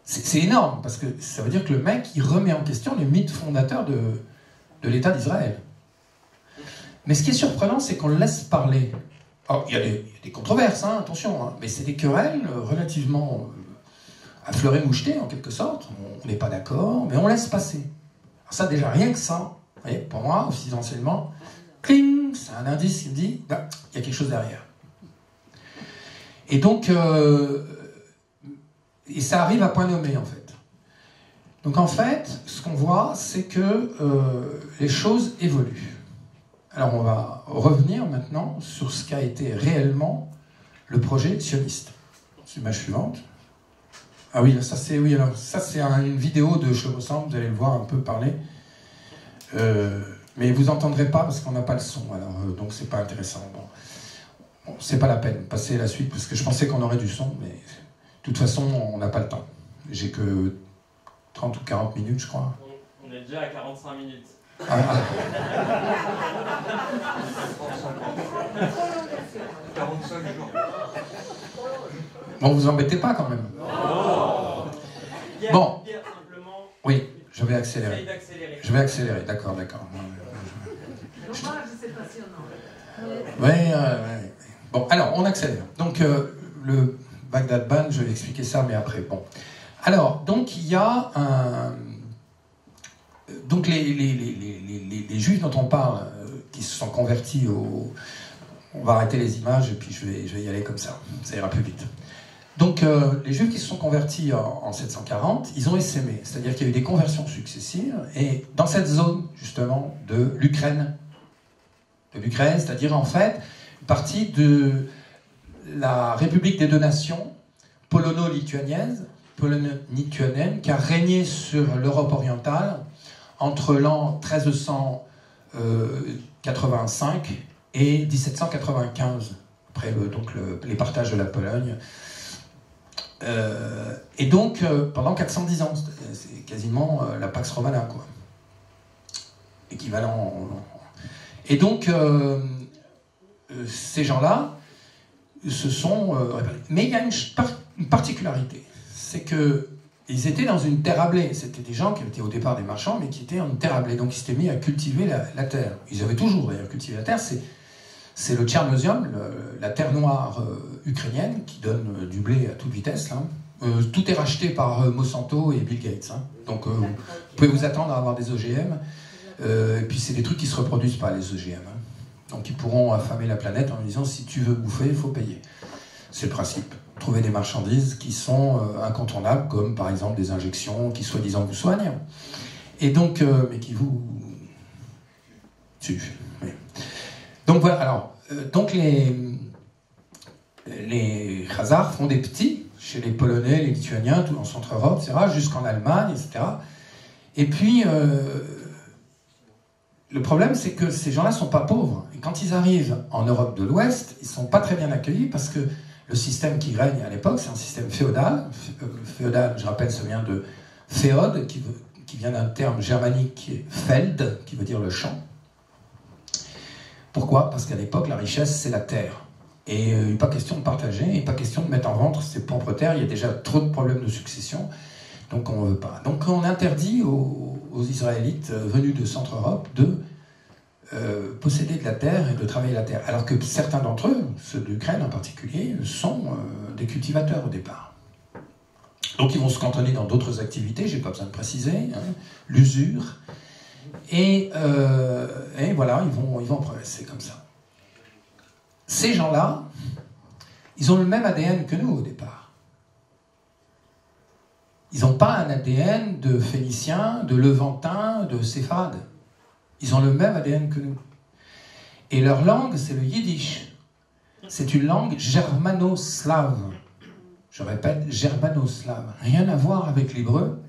C'est énorme, parce que ça veut dire que le mec, il remet en question les mythes fondateurs de l'État d'Israël. Mais ce qui est surprenant, c'est qu'on le laisse parler. Alors, il y a des controverses, hein, attention, hein, mais c'est des querelles relativement à fleuret moucheté, en quelque sorte. On n'est pas d'accord, mais on laisse passer. Alors ça, déjà, rien que ça, vous voyez, pour moi, officiellement, cling, c'est un indice qui me dit, bah, il y a quelque chose derrière. Et donc, et ça arrive à point nommé, en fait. Donc, en fait, ce qu'on voit, c'est que les choses évoluent. Alors, on va revenir maintenant sur ce qu'a été réellement le projet sioniste. L'image suivante. Ah oui, ça c'est une vidéo de Shlomo Sand, vous allez le voir un peu parler. Mais vous n'entendrez pas parce qu'on n'a pas le son, alors donc c'est pas intéressant. Bon, c'est pas la peine, passez à la suite, parce que je pensais qu'on aurait du son, mais de toute façon, on n'a pas le temps. J'ai que 30 ou 40 minutes, je crois. On est déjà à 45 minutes. Ah. 45 jours. Bon, vous embêtez pas quand même. Pierre, Bon. Pierre, simplement, Oui, je vais accélérer. essaye d'accélérer. Je vais accélérer, d'accord. L'hommage, c'est passionnant. Ouais. Bon, alors, on accélère. Donc, le Baghdad Ban, je vais expliquer ça, mais après. Bon. Alors, donc, il y a un... Donc, les Juifs dont on parle, qui se sont convertis au... On va arrêter les images, et puis je vais y aller comme ça. Ça ira plus vite. Donc, les Juifs qui se sont convertis en 740, ils ont essaimé. C'est-à-dire qu'il y a eu des conversions successives, et dans cette zone, justement, de l'Ukraine, c'est-à-dire, en fait, une partie de la République des deux nations, polono-lituanienne, qui a régné sur l'Europe orientale entre l'an 1385 et 1795, après les partages de la Pologne. Et donc, pendant 410 ans, c'est quasiment la Pax Romana, quoi. Équivalent. Et donc, ces gens-là se sont... mais il y a une particularité, c'est qu'ils étaient dans une terre ablée. C'était des gens qui étaient au départ des marchands, mais qui étaient en terre ablée. Donc, ils s'étaient mis à cultiver la terre. Ils avaient toujours, d'ailleurs, cultivé la terre. C'est le tchernosium, la terre noire ukrainienne, qui donne du blé à toute vitesse. Là. Tout est racheté par Monsanto et Bill Gates. Hein. Donc, vous pouvez vous attendre à avoir des OGM. Et puis, c'est des trucs qui ne se reproduisent pas, les OGM. Hein. Donc, ils pourront affamer la planète en disant, si tu veux bouffer, il faut payer. C'est le principe. Trouver des marchandises qui sont incontournables, comme par exemple des injections qui soi-disant vous soignent. Et donc, mais qui vous tuent. Oui. Donc voilà, alors, donc les Khazars font des petits chez les Polonais, les Lituaniens, tout en Centre-Europe, etc., jusqu'en Allemagne, etc. Et puis, le problème, c'est que ces gens-là ne sont pas pauvres. Et quand ils arrivent en Europe de l'Ouest, ils ne sont pas très bien accueillis parce que le système qui règne à l'époque, c'est un système féodal. Féodal, je rappelle, ça vient de féod, qui vient d'un terme germanique qui est feld, qui veut dire le champ. Pourquoi? Parce qu'à l'époque, la richesse, c'est la terre. Et il n'est pas question de partager, il n'est pas question de mettre en vente ses propres terres, il y a déjà trop de problèmes de succession, donc on ne veut pas. Donc on interdit aux Israélites venus de Centre-Europe de posséder de la terre et de travailler la terre. Alors que certains d'entre eux, ceux d'Ukraine en particulier, sont des cultivateurs au départ. Donc ils vont se cantonner dans d'autres activités, je n'ai pas besoin de préciser, hein, l'usure. Et voilà, ils vont progresser comme ça. Ces gens-là, ils ont le même ADN que nous au départ. Ils n'ont pas un ADN de Phéniciens, de Levantins, de Séfarades. Ils ont le même ADN que nous. Et leur langue, c'est le yiddish. C'est une langue germano-slave. Je répète, germano-slave. Rien à voir avec l'hébreu.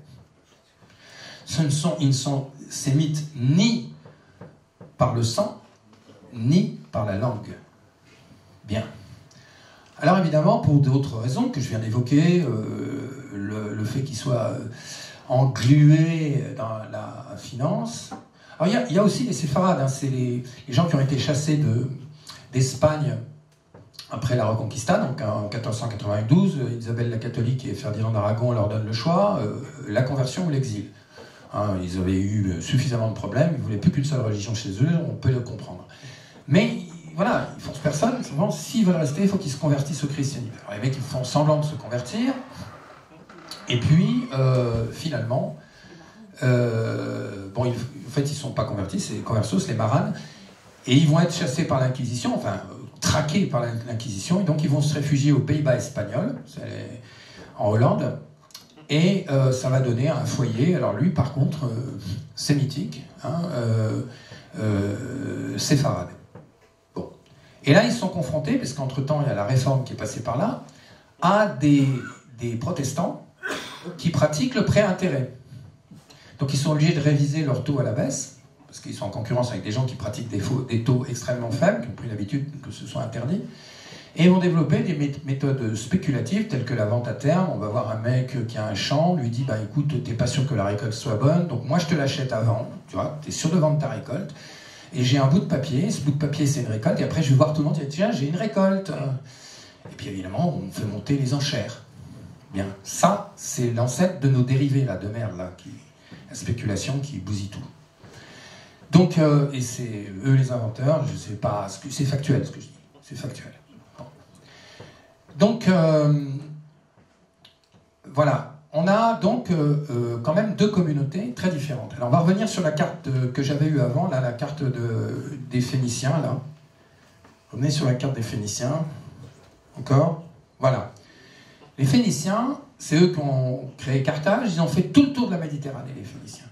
Ils ne sont sémites ni par le sang, ni par la langue. Bien. Alors évidemment, pour d'autres raisons que je viens d'évoquer, le fait qu'ils soient englués dans la finance. Alors il y a aussi les séfarades, hein, c'est les gens qui ont été chassés d'Espagne après la Reconquista, donc en 1492, Isabelle la catholique et Ferdinand d'Aragon leur donnent le choix, la conversion ou l'exil. Hein, ils avaient eu suffisamment de problèmes, ils ne voulaient plus qu'une seule religion chez eux, on peut le comprendre. Mais voilà, ils forcent personne, simplement, s'ils veulent rester, il faut qu'ils se convertissent au christianisme. Alors les mecs, ils font semblant de se convertir, et puis, finalement, en fait, ils ne sont pas convertis, c'est les conversos, les maranes, et ils vont être chassés par l'Inquisition, enfin, traqués par l'Inquisition, et donc ils vont se réfugier aux Pays-Bas espagnols, en Hollande, et ça va donner un foyer, alors lui, par contre, sémitique, hein, séfarade. Bon. Et là, ils sont confrontés, parce qu'entre-temps, il y a la réforme qui est passée par là, à des protestants qui pratiquent le prêt intérêt. Donc ils sont obligés de réviser leur taux à la baisse, parce qu'ils sont en concurrence avec des gens qui pratiquent des taux extrêmement faibles, qui ont pris l'habitude que ce soit interdit. Et ils vont développer des méthodes spéculatives telles que la vente à terme. On va voir un mec qui a un champ, lui dit bah écoute, t'es pas sûr que la récolte soit bonne, donc moi je te l'achète avant, tu vois, t'es sûr de vendre ta récolte. Et j'ai un bout de papier, ce bout de papier c'est une récolte, et après je vais voir tout le monde et dire tiens, j'ai une récolte. Et puis évidemment, on fait monter les enchères. Bien, ça, c'est l'ancêtre de nos dérivés là, de merde, là, la spéculation qui bousille tout. Donc, et c'est eux les inventeurs, je sais pas, c'est factuel ce que je dis, c'est factuel. Bon. Donc, voilà, on a donc quand même deux communautés très différentes. Alors on va revenir sur la carte que j'avais eue avant, là, la carte des Phéniciens, là. Revenez sur la carte des Phéniciens, encore, voilà. Les Phéniciens, c'est eux qui ont créé Carthage, ils ont fait tout le tour de la Méditerranée, les Phéniciens.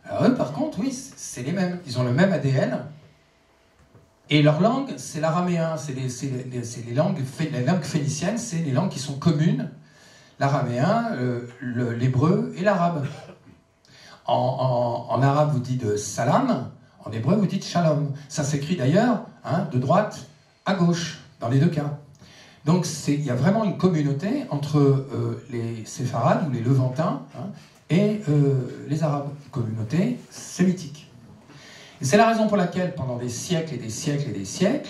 Alors eux, par contre, oui, c'est les mêmes. Ils ont le même ADN. Et leur langue, c'est l'araméen. C'est les langues phéniciennes, c'est les langues qui sont communes. L'araméen, l'hébreu et l'arabe. En arabe, vous dites salam. En hébreu, vous dites shalom. Ça s'écrit d'ailleurs de droite à gauche, dans les deux cas. Donc il y a vraiment une communauté entre les séfarades ou les levantins et les arabes, une communauté sémitique. Et c'est la raison pour laquelle pendant des siècles et des siècles et des siècles,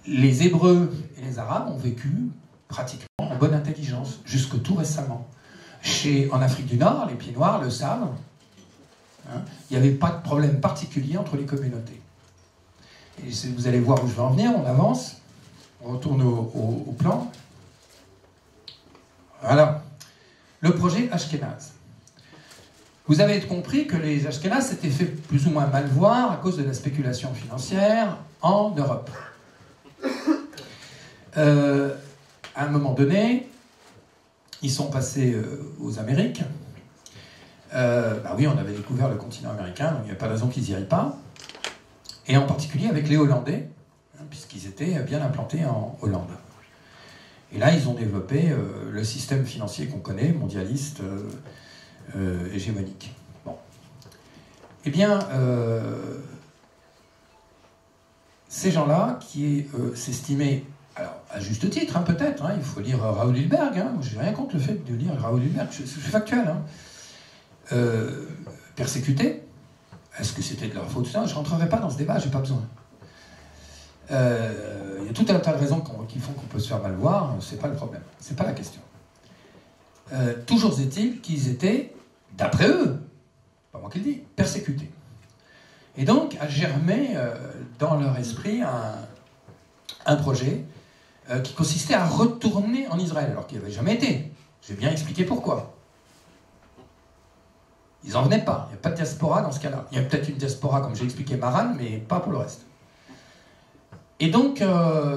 les Hébreux et les Arabes ont vécu pratiquement en bonne intelligence, jusque tout récemment. En Afrique du Nord, les Pieds Noirs le savent, il n'y avait pas de problème particulier entre les communautés. Et vous allez voir où je vais en venir, on avance. On retourne au plan. Voilà. Le projet Ashkénaze. Vous avez compris que les Ashkénazes s'étaient fait plus ou moins mal voir à cause de la spéculation financière en Europe. À un moment donné, ils sont passés aux Amériques. Oui, on avait découvert le continent américain, donc il n'y a pas de raison qu'ils n'y aillent pas. Et en particulier avec les Hollandais, puisqu'ils étaient bien implantés en Hollande. Et là, ils ont développé le système financier qu'on connaît, mondialiste, hégémonique. Bon. Eh bien, ces gens-là, qui s'estimaient, alors à juste titre, peut-être, il faut lire Raoul Hilberg, je n'ai rien contre le fait de lire Raoul Hilberg, c'est factuel, persécutés. Est-ce que c'était de leur faute? Je ne rentrerai pas dans ce débat, je n'ai pas besoin. Il y a tout un tas de raisons qui font qu'on peut se faire mal voir, c'est pas le problème, c'est pas la question. Toujours est-il qu'ils étaient, d'après eux, pas moi qui le dis, persécutés. Et donc a germé dans leur esprit un projet qui consistait à retourner en Israël, alors qu'il n'y avait jamais été. J'ai bien expliqué pourquoi. Ils n'en venaient pas, il n'y a pas de diaspora dans ce cas-là. Il y a peut-être une diaspora, comme j'ai expliqué, Maran, mais pas pour le reste. Et donc,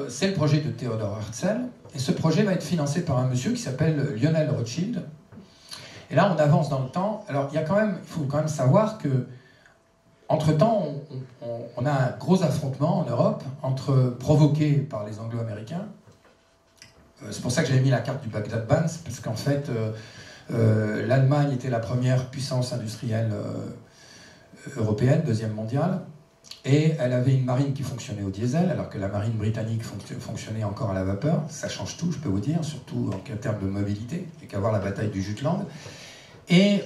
c'est le projet de Theodor Herzl, et ce projet va être financé par un monsieur qui s'appelle Lionel Rothschild. Et là, on avance dans le temps. Alors, il faut quand même savoir que, entre-temps, on a un gros affrontement en Europe, provoqué par les Anglo-Américains. C'est pour ça que j'avais mis la carte du Baghdad Bands, parce qu'en fait, l'Allemagne était la première puissance industrielle européenne, deuxième mondiale. Et elle avait une marine qui fonctionnait au diesel, alors que la marine britannique fonctionnait encore à la vapeur. Ça change tout, je peux vous dire, surtout en termes de mobilité. Il n'y a qu'à voir la bataille du Jutland. Et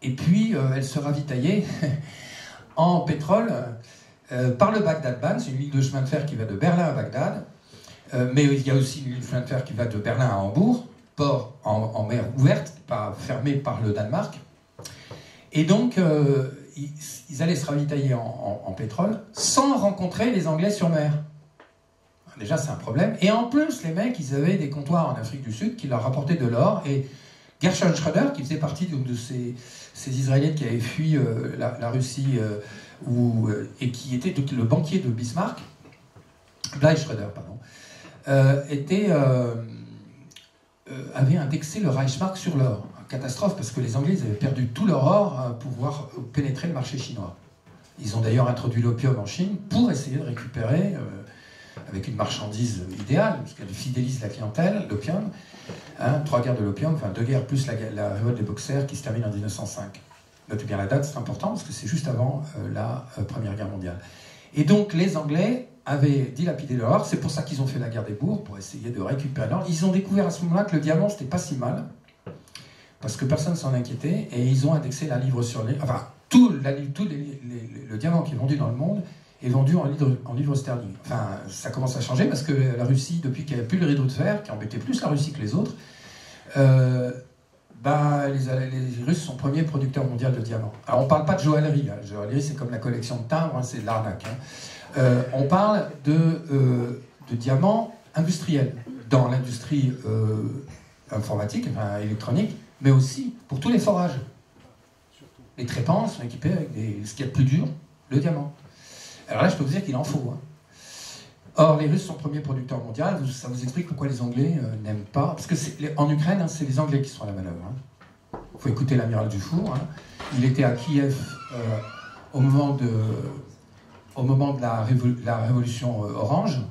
puis, elle se ravitaillait en pétrole par le Baghdad Bands, une ligne de chemin de fer qui va de Berlin à Bagdad. Mais il y a aussi une ligne de chemin de fer qui va de Berlin à Hambourg, port en mer ouverte, pas fermé par le Danemark. Et donc, ils allaient se ravitailler en pétrole sans rencontrer les Anglais sur mer. Déjà, c'est un problème. Et en plus, les mecs, ils avaient des comptoirs en Afrique du Sud qui leur rapportaient de l'or. Et Gershon Schröder, qui faisait partie de ces Israéliens qui avaient fui la Russie et qui était le banquier de Bismarck, Blei Schröder, pardon, avait indexé le Reichsmark sur l'or. Catastrophe, parce que les Anglais ils avaient perdu tout leur or pour pouvoir pénétrer le marché chinois. Ils ont d'ailleurs introduit l'opium en Chine pour essayer de récupérer, avec une marchandise idéale, parce qu'elle fidélise la clientèle, l'opium, 3 guerres de l'opium, enfin 2 guerres plus la révolte des Boxers qui se termine en 1905. Notez bien la date, c'est important, parce que c'est juste avant la Première Guerre mondiale. Et donc les Anglais avaient dilapidé leur or. C'est pour ça qu'ils ont fait la guerre des bourgs, pour essayer de récupérer l'or. Ils ont découvert à ce moment-là que le diamant, c'était pas si mal, parce que personne s'en inquiétait, et ils ont indexé la livre sur livre. Enfin, le diamant qui est vendu dans le monde est vendu en livre sterling. Enfin, ça commence à changer parce que la Russie, depuis qu'il n'y avait plus le rideau de fer, qui embêtait plus la Russie que les autres, les Russes sont premiers producteurs mondiaux de diamants. Alors on ne parle pas de joaillerie. Hein. Joaillerie, c'est comme la collection de timbres, hein, c'est de l'arnaque. Hein. On parle de diamants industriels, dans l'industrie informatique, enfin, électronique, mais aussi pour tous les forages. Les trépans sont équipés avec ce qu'il y a de plus dur, le diamant. Alors là, je peux vous dire qu'il en faut. Hein. Or, les Russes sont premiers producteurs mondiaux. Ça vous explique pourquoi les Anglais n'aiment pas. Parce que en Ukraine, hein, c'est les Anglais qui sont à la manœuvre. Il faut écouter l'amiral Dufour. Hein. Il était à Kiev au moment de la révolution orange.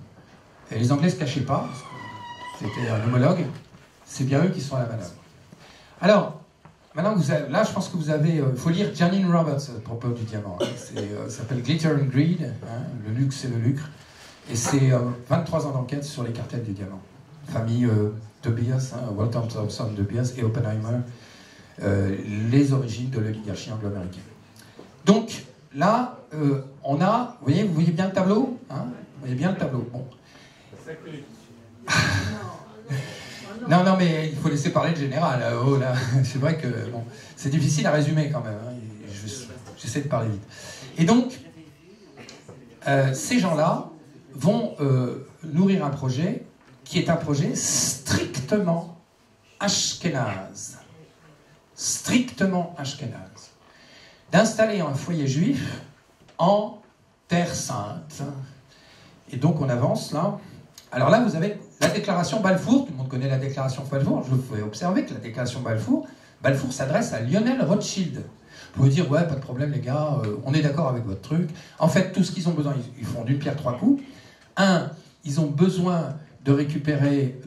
Et les Anglais ne se cachaient pas. C'était un homologue. C'est bien eux qui sont à la manœuvre. Alors, maintenant, là, je pense que vous avez... Il faut lire Janine Roberts à propos du diamant. Hein. Ça s'appelle Glitter and Greed, hein, le luxe et le lucre. Et c'est 23 ans d'enquête sur les cartels du diamant. Famille de Beers, hein, Walter Thompson de Beers et Oppenheimer, les origines de l'oligarchie anglo-américaine. Donc, là, on a... Vous voyez bien le tableau, hein. Vous voyez bien le tableau. Bon. Non, mais il faut laisser parler le général. Oh, là, c'est vrai que bon, c'est difficile à résumer quand même. Hein, j'essaie de parler vite. Et donc, ces gens-là vont nourrir un projet qui est un projet strictement ashkénaze. Strictement ashkénaze. D'installer un foyer juif en Terre Sainte. Et donc, on avance là. Alors là, vous avez la déclaration Balfour. Tout le monde connaît la déclaration Balfour. Je vous fais observer que la déclaration Balfour s'adresse à Lionel Rothschild. Vous pouvez dire, ouais, pas de problème les gars, on est d'accord avec votre truc. En fait, tout ce qu'ils ont besoin, ils font d'une pierre trois coups. Un, ils ont besoin de récupérer,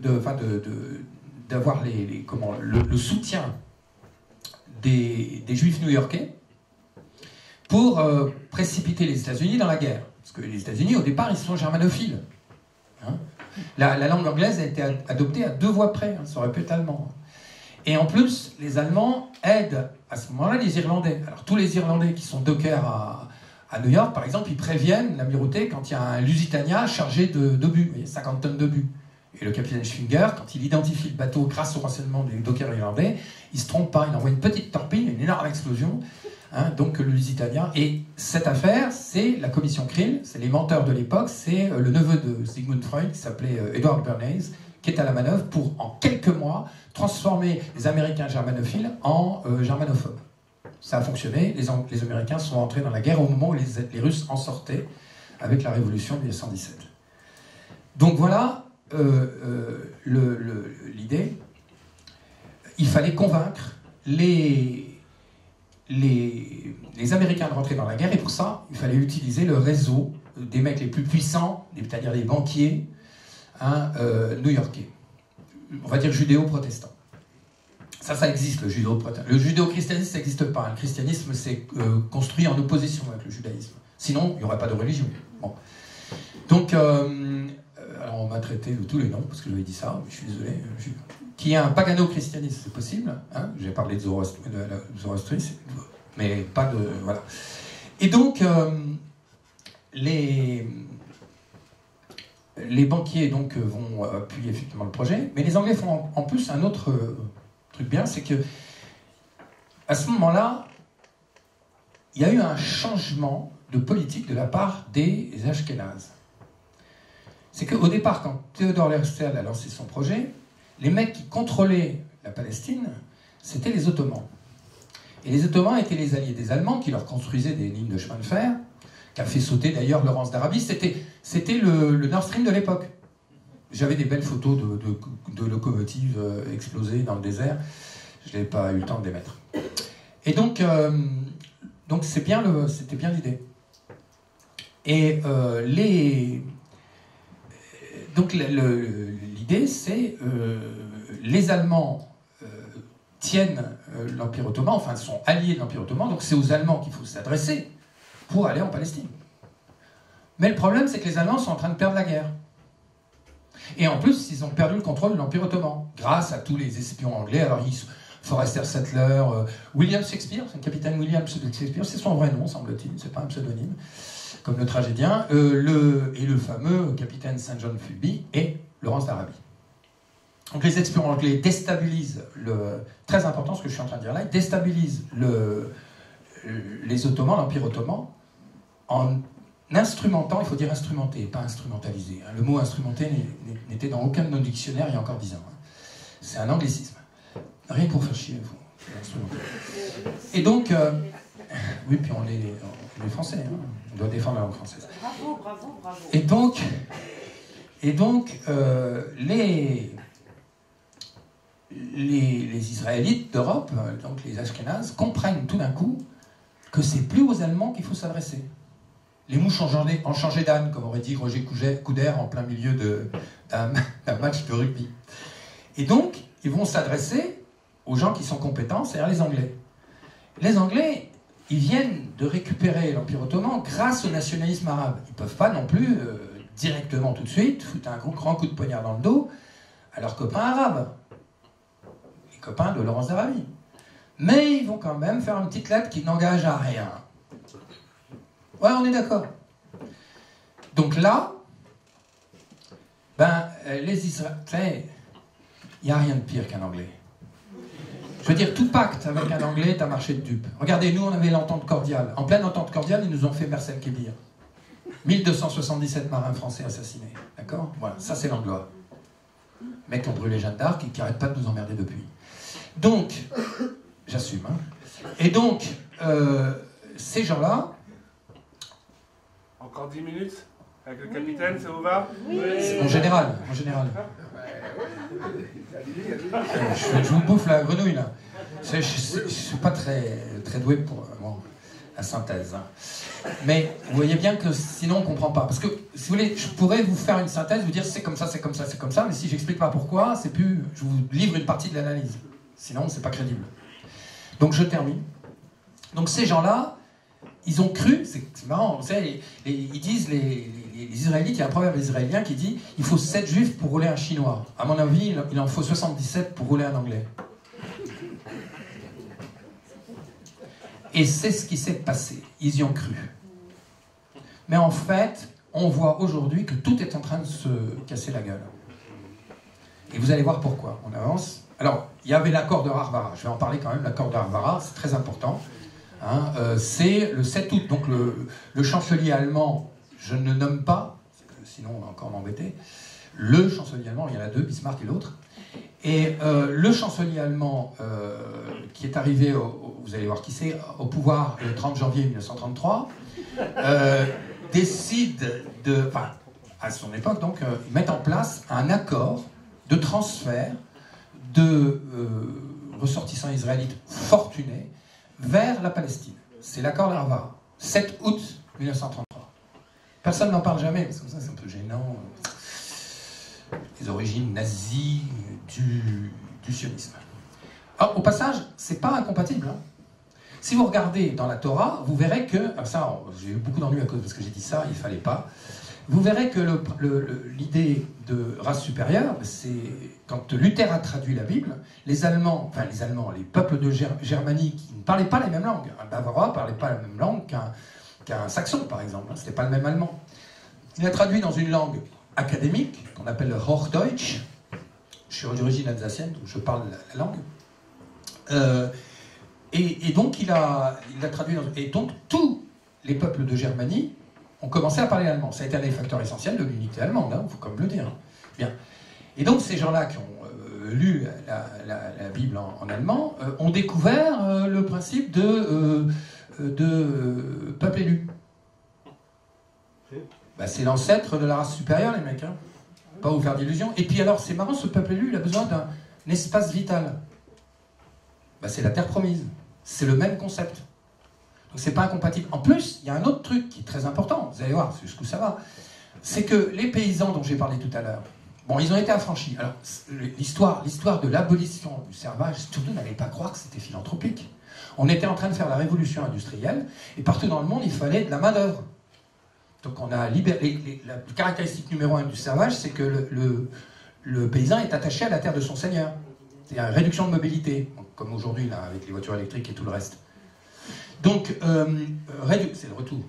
d'avoir le soutien des Juifs new-yorkais pour précipiter les États-Unis dans la guerre. Parce que les États-Unis, au départ, ils sont germanophiles. Hein, la langue anglaise a été adoptée à 2 voix près, hein, ça aurait pu être allemand. Et en plus, les Allemands aident à ce moment-là les Irlandais. Alors tous les Irlandais qui sont dockers à New York, par exemple, ils préviennent l'amirauté quand il y a un Lusitania chargé d'obus, 50 tonnes d'obus. Et le capitaine Schwinger, quand il identifie le bateau grâce au renseignement des dockers irlandais, il ne se trompe pas, il envoie une petite torpille, une énorme explosion, hein, donc le Lusitania. Et cette affaire, c'est la commission Krill, c'est les menteurs de l'époque, c'est le neveu de Sigmund Freud, qui s'appelait Edward Bernays, qui est à la manœuvre pour, en quelques mois, transformer les Américains germanophiles en germanophobes. Ça a fonctionné, les Américains sont entrés dans la guerre au moment où les Russes en sortaient avec la révolution de 1917. Donc voilà l'idée. Il fallait convaincre les Américains de rentrer dans la guerre, et pour ça, il fallait utiliser le réseau des mecs les plus puissants, c'est-à-dire des banquiers new-yorkais. On va dire judéo-protestants. Ça existe, le judéo-protestant. Le judéo-christianisme, ça n'existe pas. Le christianisme s'est construit en opposition avec le judaïsme. Sinon, il n'y aurait pas de religion. Bon. Donc, alors on m'a traité de tous les noms, parce que j'avais dit ça, mais je suis désolé. Qui est un pagano-christianisme, c'est possible. Hein, j'ai parlé de zoroastrisme, mais pas de... Voilà. Et donc, les banquiers donc, vont appuyer effectivement le projet, mais les Anglais font en plus un autre truc bien, c'est que à ce moment-là, il y a eu un changement de politique de la part des Ashkénazes. C'est qu'au départ, quand Theodor Herzl a lancé son projet, les mecs qui contrôlaient la Palestine, c'était les Ottomans. Et les Ottomans étaient les alliés des Allemands qui leur construisaient des lignes de chemin de fer, qui a fait sauter d'ailleurs Laurence d'Arabie. C'était le Nord Stream de l'époque. J'avais des belles photos de locomotives explosées dans le désert. Je n'avais pas eu le temps de les mettre. Et donc c'était bien l'idée. Et donc l'idée, c'est les Allemands tiennent l'Empire ottoman, enfin sont alliés de l'Empire ottoman, donc c'est aux Allemands qu'il faut s'adresser pour aller en Palestine. Mais le problème, c'est que les Allemands sont en train de perdre la guerre. Et en plus, ils ont perdu le contrôle de l'Empire ottoman, grâce à tous les espions anglais. Alors, Forrester Settler, William Shakespeare, c'est le capitaine William Shakespeare, c'est son vrai nom, semble-t-il, c'est pas un pseudonyme, comme le tragédien, et le fameux capitaine St. John Fulby et Laurence d'Arabie. Donc les espions anglais déstabilisent, très important ce que je suis en train de dire là, ils déstabilisent les Ottomans, l'Empire ottoman, en instrumentant, il faut dire instrumenté, pas instrumentalisé. Le mot instrumenté n'était dans aucun de nos dictionnaires il y a encore 10 ans. C'est un anglicisme. Rien pour faire chier, vous. Et donc, oui, puis on est français, hein, on doit défendre la langue française. Bravo, bravo, bravo. Et donc les Israélites d'Europe, donc les Ashkénazes, comprennent tout d'un coup que c'est plus aux Allemands qu'il faut s'adresser. Les mouches ont changé d'âne, comme aurait dit Roger Couder en plein milieu d'un match de rugby. Et donc, ils vont s'adresser aux gens qui sont compétents, c'est-à-dire les Anglais. Les Anglais, ils viennent de récupérer l'Empire ottoman grâce au nationalisme arabe. Ils ne peuvent pas non plus, directement tout de suite, foutre un grand coup de poignard dans le dos à leurs copains arabes, les copains de Laurence d'Arabie. Mais ils vont quand même faire une petite lettre qui n'engage à rien. Ouais, on est d'accord. Donc là, les Israéliens, il n'y a rien de pire qu'un Anglais. Je veux dire, tout pacte avec un Anglais est un marché de dupes. Regardez, nous, on avait l'entente cordiale. En pleine entente cordiale, ils nous ont fait Mersenne Kébir. 1277 marins français assassinés. D'accord? Voilà, ça c'est l'Anglois. Mecs qui ont brûlé Jeanne d'Arc et qui n'arrêtent pas de nous emmerder depuis. Donc, j'assume. Hein. Et donc, ces gens-là... Encore 10 minutes avec le capitaine, ça vous va? Oui. En général. Je vous bouffe la grenouille, là. Je ne suis pas très doué pour la synthèse. Hein. Mais vous voyez bien que sinon on ne comprend pas. Parce que, si vous voulez, je pourrais vous faire une synthèse, vous dire c'est comme ça, c'est comme ça, c'est comme ça, mais si je n'explique pas pourquoi, c'est plus... je vous livre une partie de l'analyse. Sinon, c'est pas crédible. Donc, je termine. Donc, ces gens-là, ils ont cru, c'est marrant, vous savez, ils disent, les Israélites, il y a un proverbe israélien qui dit il faut 7 juifs pour rouler un chinois. À mon avis, il en faut 77 pour rouler un anglais. Et c'est ce qui s'est passé. Ils y ont cru. Mais en fait, on voit aujourd'hui que tout est en train de se casser la gueule. Et vous allez voir pourquoi. On avance. Alors, il y avait l'accord de Harvara. Je vais en parler quand même, l'accord de Harvara, c'est très important. Hein, c'est le 7 août. Donc le chancelier allemand, je ne nomme pas, parce que sinon on va encore m'embêter, le chancelier allemand, il y en a deux, Bismarck et l'autre. Et le chancelier allemand qui est arrivé, vous allez voir qui c'est, au pouvoir le 30 janvier 1933, décide de... Enfin, à son époque, donc, mettre en place un accord de transfert de ressortissants israélites fortunés vers la Palestine. C'est l'accord d'Harvard, 7 août 1933. Personne n'en parle jamais, parce que ça c'est un peu gênant. Les origines nazies du sionisme. Alors, au passage, c'est pas incompatible. Hein. Si vous regardez dans la Torah, vous verrez que... ça, j'ai eu beaucoup d'ennuis à cause parce que j'ai dit ça, il fallait pas. Vous verrez que l'idée de race supérieure, c'est quand Luther a traduit la Bible, les Allemands, les peuples de Germanie qui ne parlaient pas les mêmes langues. Un Bavarois ne parlait pas la même langue qu'un Saxon, par exemple. C'était pas le même allemand. Il a traduit dans une langue académique, qu'on appelle le Hochdeutsch. Je suis d'origine alsacienne, donc je parle la langue. Et donc, il a traduit... Et donc, tous les peuples de Germanie ont commencé à parler allemand. Ça a été un des facteurs essentiels de l'unité allemande, il faut quand même le dire. Bien. Et donc, ces gens-là qui ont lu la Bible en allemand ont découvert le principe de peuple élu. C'est l'ancêtre de la race supérieure, les mecs. Hein. Pas vous faire d'illusions. Et puis alors, c'est marrant, ce peuple élu, il a besoin d'un espace vital. C'est la terre promise. C'est le même concept. Donc c'est pas incompatible. En plus, il y a un autre truc qui est très important, vous allez voir jusqu'où ça va, c'est que les paysans dont j'ai parlé tout à l'heure, ils ont été affranchis. Alors, l'histoire de l'abolition du servage, surtout n'allez pas croire que c'était philanthropique. On était en train de faire la révolution industrielle, et partout dans le monde, il fallait de la main-d'œuvre. Donc on a la caractéristique numéro 1 du servage, c'est que le paysan est attaché à la terre de son seigneur. C'est-à-dire une réduction de mobilité, comme aujourd'hui là, avec les voitures électriques et tout le reste. Donc, c'est le retour.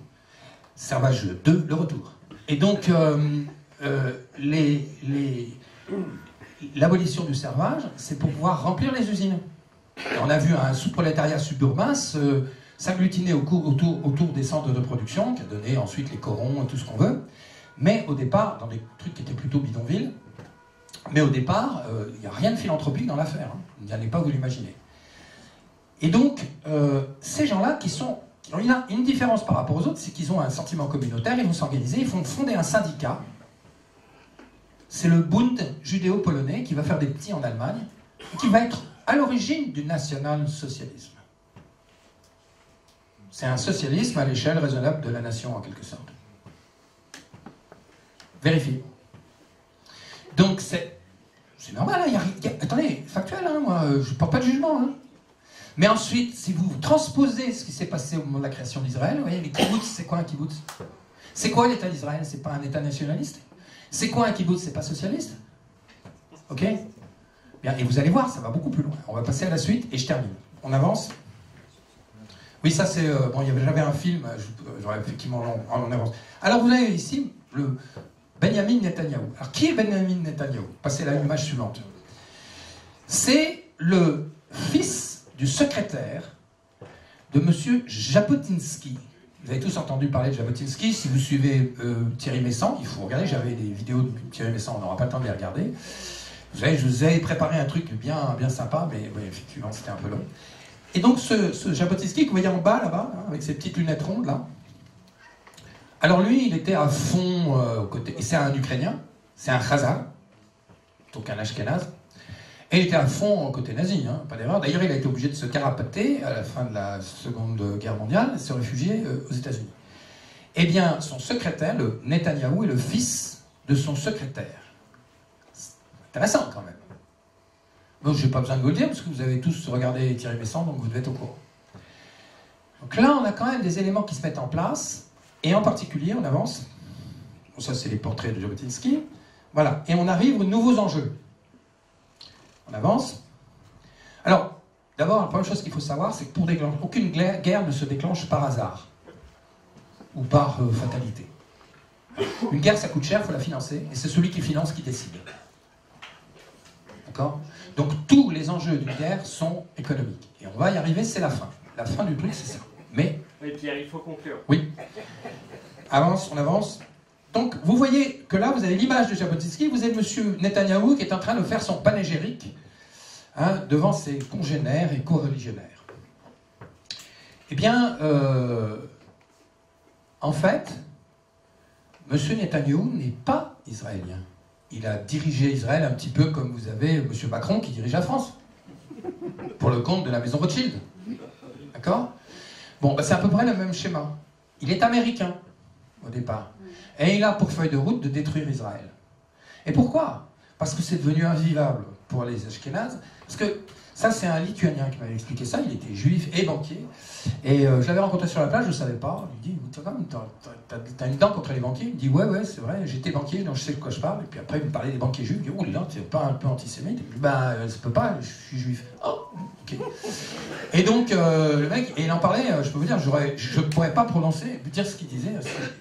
Servage 2, le retour. Et donc, l'abolition du servage, c'est pour pouvoir remplir les usines. Et on a vu un sous-prolétariat suburbain s'agglutiner autour des centres de production, qui a donné ensuite les corons et tout ce qu'on veut. Mais au départ, dans des trucs qui étaient plutôt bidonvilles, mais au départ, il n'y a rien de philanthropique dans l'affaire. Hein. N'y allez pas vous l'imaginer. Et donc, ces gens-là il y a une différence par rapport aux autres, c'est qu'ils ont un sentiment communautaire, ils vont s'organiser, ils vont fonder un syndicat. C'est le Bund judéo-polonais qui va faire des petits en Allemagne, et qui va être à l'origine du national-socialisme. C'est un socialisme à l'échelle raisonnable de la nation, en quelque sorte. Vérifiez. Donc c'est normal, hein, attendez, factuel, hein, moi, je ne porte pas de jugement. Hein. Mais ensuite, si vous transposez ce qui s'est passé au moment de la création d'Israël, vous voyez, les kibbutz, c'est quoi un kibbutz? C'est quoi l'État d'Israël? C'est pas un État nationaliste? C'est quoi un kibbutz? C'est pas socialiste? Ok? Bien, et vous allez voir, ça va beaucoup plus loin. On va passer à la suite et je termine. On avance? Oui, ça c'est... bon, j'avais un film, j'aurais effectivement... On avance. Alors vous avez ici le Benjamin Netanyahou. Alors qui est Benjamin Netanyahou? Passez à l'image suivante. C'est le fils du secrétaire de M. Jabotinsky. Vous avez tous entendu parler de Jabotinsky. Si vous suivez Thierry Messant, il faut regarder, j'avais des vidéos de Thierry Messant, on n'aura pas le temps de les regarder. Vous savez, je vous ai préparé un truc bien sympa, mais oui, effectivement, c'était un peu long. Et donc, ce Jabotinsky que vous voyez en bas, là-bas, hein, avec ses petites lunettes rondes, là, alors lui, il était à fond au côté... Et c'est un Ukrainien, c'est un Khazar, donc un Ashkénaze. Et il était à fond au côté nazi, hein, pas d'erreur. D'ailleurs, il a été obligé de se carapater à la fin de la Seconde Guerre mondiale, et se réfugier aux États-Unis. Eh bien, son secrétaire, le Netanyahou, est le fils de son secrétaire. C'est intéressant, quand même. Bon, je n'ai pas besoin de vous le dire, parce que vous avez tous regardé Thierry Messant, donc vous devez être au courant. Donc là, on a quand même des éléments qui se mettent en place, et en particulier, on avance. Bon, ça, c'est les portraits de Jabotinsky. Voilà. Et on arrive aux nouveaux enjeux. On avance. Alors, d'abord, la première chose qu'il faut savoir, c'est que aucune guerre ne se déclenche par hasard ou par fatalité. Une guerre, ça coûte cher, il faut la financer, et c'est celui qui finance qui décide. D'accord? Donc, tous les enjeux d'une guerre sont économiques. Et on va y arriver, c'est la fin. La fin du truc, c'est ça. Mais... Oui, Pierre, il faut conclure. Oui. Avance, on avance. Donc, vous voyez que là, vous avez l'image de Jabotinsky, vous avez M. Netanyahou qui est en train de faire son panégyrique devant ses congénères et co-religionnaires. Eh bien, en fait, M. Netanyahou n'est pas israélien. Il a dirigé Israël un petit peu comme vous avez M. Macron qui dirige la France, pour le compte de la maison Rothschild. D'accord? Bon, bah, c'est à peu près le même schéma. Il est américain, au départ. Et il a pour feuille de route de détruire Israël. Et pourquoi? Parce que c'est devenu invivable pour les Ashkénazes. Parce que ça, c'est un Lituanien qui m'avait expliqué ça. Il était juif et banquier. Et je l'avais rencontré sur la plage, je ne savais pas. Je lui dis, t'as une dent contre les banquiers? Il me dit, ouais, c'est vrai, j'étais banquier, donc je sais de quoi je parle. Et puis après, il me parlait des banquiers juifs. Je lui dis, oh là, tu n'es pas un peu antisémite? Il me dit, bah, ça peut pas, je suis juif. Oh, ok. Et donc, le mec, et il en parlait, je peux vous dire, je ne pourrais pas dire ce qu'il disait.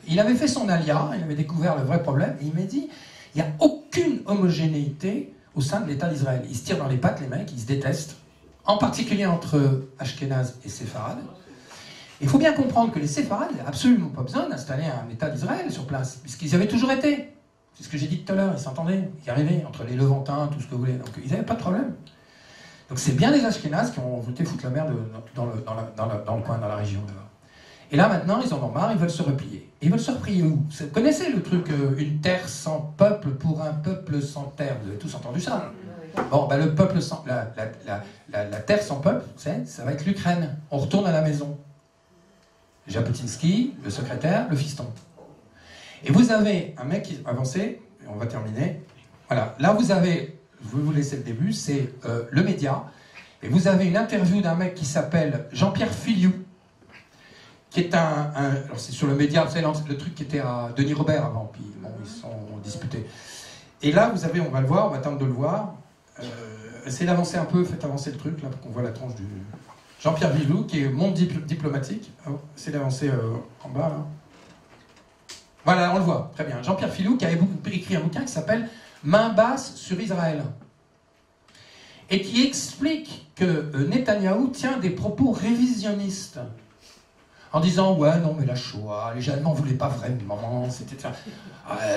Il avait fait son alia, il avait découvert le vrai problème, et il m'a dit, il n'y a aucune homogénéité au sein de l'État d'Israël. Ils se tirent dans les pattes, les mecs, ils se détestent, en particulier entre Ashkénazes et Séfarades. Il faut bien comprendre que les Séfarades n'avaient absolument pas besoin d'installer un État d'Israël sur place, puisqu'ils y avaient toujours été. C'est ce que j'ai dit tout à l'heure, ils s'entendaient, ils y arrivaient, entre les Levantins, tout ce que vous voulez, donc ils n'avaient pas de problème. Donc c'est bien les Ashkénazes qui ont voulu foutre la merde dans le coin, dans la région là-bas. Et là maintenant, ils en ont marre, ils veulent se replier. Et ils veulent se replier où? Vous connaissez le truc, une terre sans peuple pour un peuple sans terre, vous avez tous entendu ça? Bon, ben le peuple sans... La terre sans peuple, ça va être l'Ukraine. On retourne à la maison. Jabotinsky, le secrétaire, le fiston. Et vous avez un mec qui avancé, et on va terminer. Voilà, là vous avez, je vais vous laisser le début, c'est le média. Et vous avez une interview d'un mec qui s'appelle Jean-Pierre Filiou, qui est alors c'est sur le média, vous savez, le truc qui était à Denis Robert avant, puis bon, ils sont disputés. Et là, vous avez, on va le voir, on va attendre de le voir. Essayez d'avancer un peu, faites avancer le truc, là, pour qu'on voit la tronche du Jean-Pierre Villou, qui est monde diplomatique. Essayez d'avancer en bas, là. Voilà, on le voit, très bien. Jean-Pierre Villou, qui avait écrit un bouquin qui s'appelle « Main basse sur Israël ». Et qui explique que Netanyahou tient des propos révisionnistes. En disant, ouais, non, mais la Shoah, les Allemands ne voulaient pas vraiment, c'était...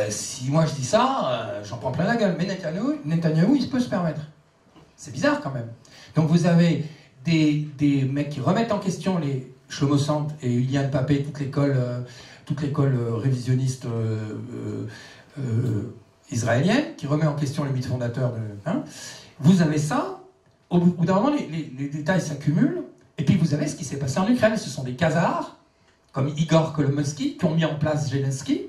si moi je dis ça, j'en prends plein la gueule. Mais Netanyahou, il peut se permettre. C'est bizarre quand même. Donc vous avez des mecs qui remettent en question les Shlomo Sant et Ilian Papé, toute l'école révisionniste israélienne, qui remet en question les mythes fondateurs de... Vous avez ça, au bout d'un moment, les détails s'accumulent, et puis vous avez ce qui s'est passé en Ukraine. Ce sont des Khazars, comme Igor Kolomoïski, qui ont mis en place Zelensky,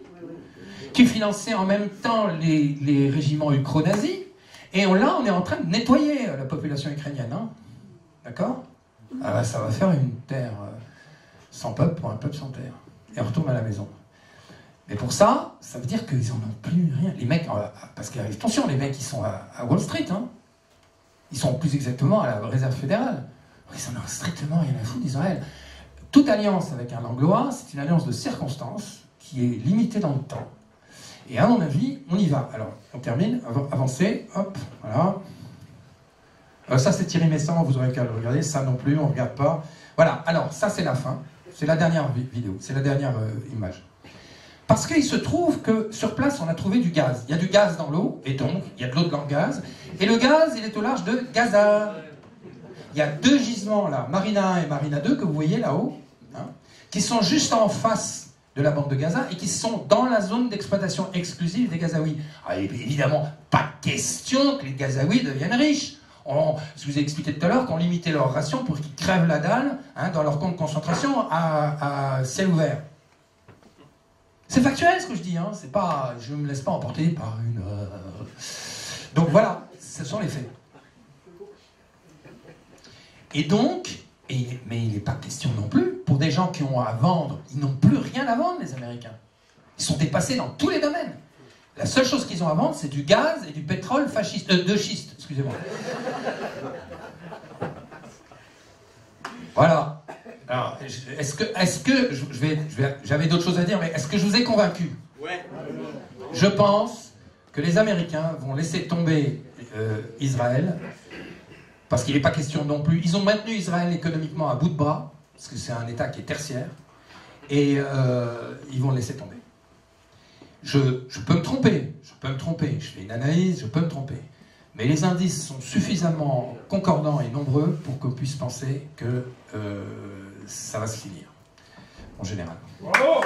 qui finançaient en même temps les régiments ukro-nazis, et là, on est en train de nettoyer la population ukrainienne. Hein. D'accord ? Ça va faire une terre sans peuple pour un peuple sans terre. Et on retourne à la maison. Mais pour ça, ça veut dire qu'ils n'en ont plus rien. Les mecs, parce que, attention, les mecs, ils sont à Wall Street, hein. Ils sont plus exactement à la réserve fédérale. Ils n'en ont strictement rien à foutre d'Israël. Toute alliance avec un Anglois, c'est une alliance de circonstances qui est limitée dans le temps. Et à mon avis, on y va. Alors, on termine, avancez, hop, voilà. Ça, c'est Thierry Messant, vous aurez qu'à le regarder. Ça non plus, on ne regarde pas. Voilà, alors, ça, c'est la fin. C'est la dernière vidéo, c'est la dernière image. Parce qu'il se trouve que sur place, on a trouvé du gaz. Il y a du gaz dans l'eau, et donc, il y a de l'eau dans le gaz. Et le gaz, il est au large de Gaza. Il y a 2 gisements, là, Marina 1 et Marina 2, que vous voyez là-haut, hein, qui sont juste en face de la bande de Gaza, et qui sont dans la zone d'exploitation exclusive des Gazaouis. Alors, évidemment, pas question que les Gazaouis deviennent riches. Je vous ai expliqué tout à l'heure qu'on limitait leur ration pour qu'ils crèvent la dalle, hein, dans leur camp de concentration à ciel ouvert. C'est factuel ce que je dis, hein, c'est pas, je ne me laisse pas emporter par une... Donc voilà, ce sont les faits. Et donc, mais il n'est pas question non plus, pour des gens qui ont à vendre, ils n'ont plus rien à vendre, les Américains. Ils sont dépassés dans tous les domaines. La seule chose qu'ils ont à vendre, c'est du gaz et du pétrole de schiste, excusez-moi. Voilà. Alors, j'avais d'autres choses à dire, mais est-ce que je vous ai convaincu? Ouais. Je pense que les Américains vont laisser tomber Israël, parce qu'il n'est pas question non plus. Ils ont maintenu Israël économiquement à bout de bras, parce que c'est un État qui est tertiaire, et ils vont le laisser tomber. Je peux me tromper, je fais une analyse, je peux me tromper. Mais les indices sont suffisamment concordants et nombreux pour qu'on puisse penser que ça va se finir, en général. Bravo.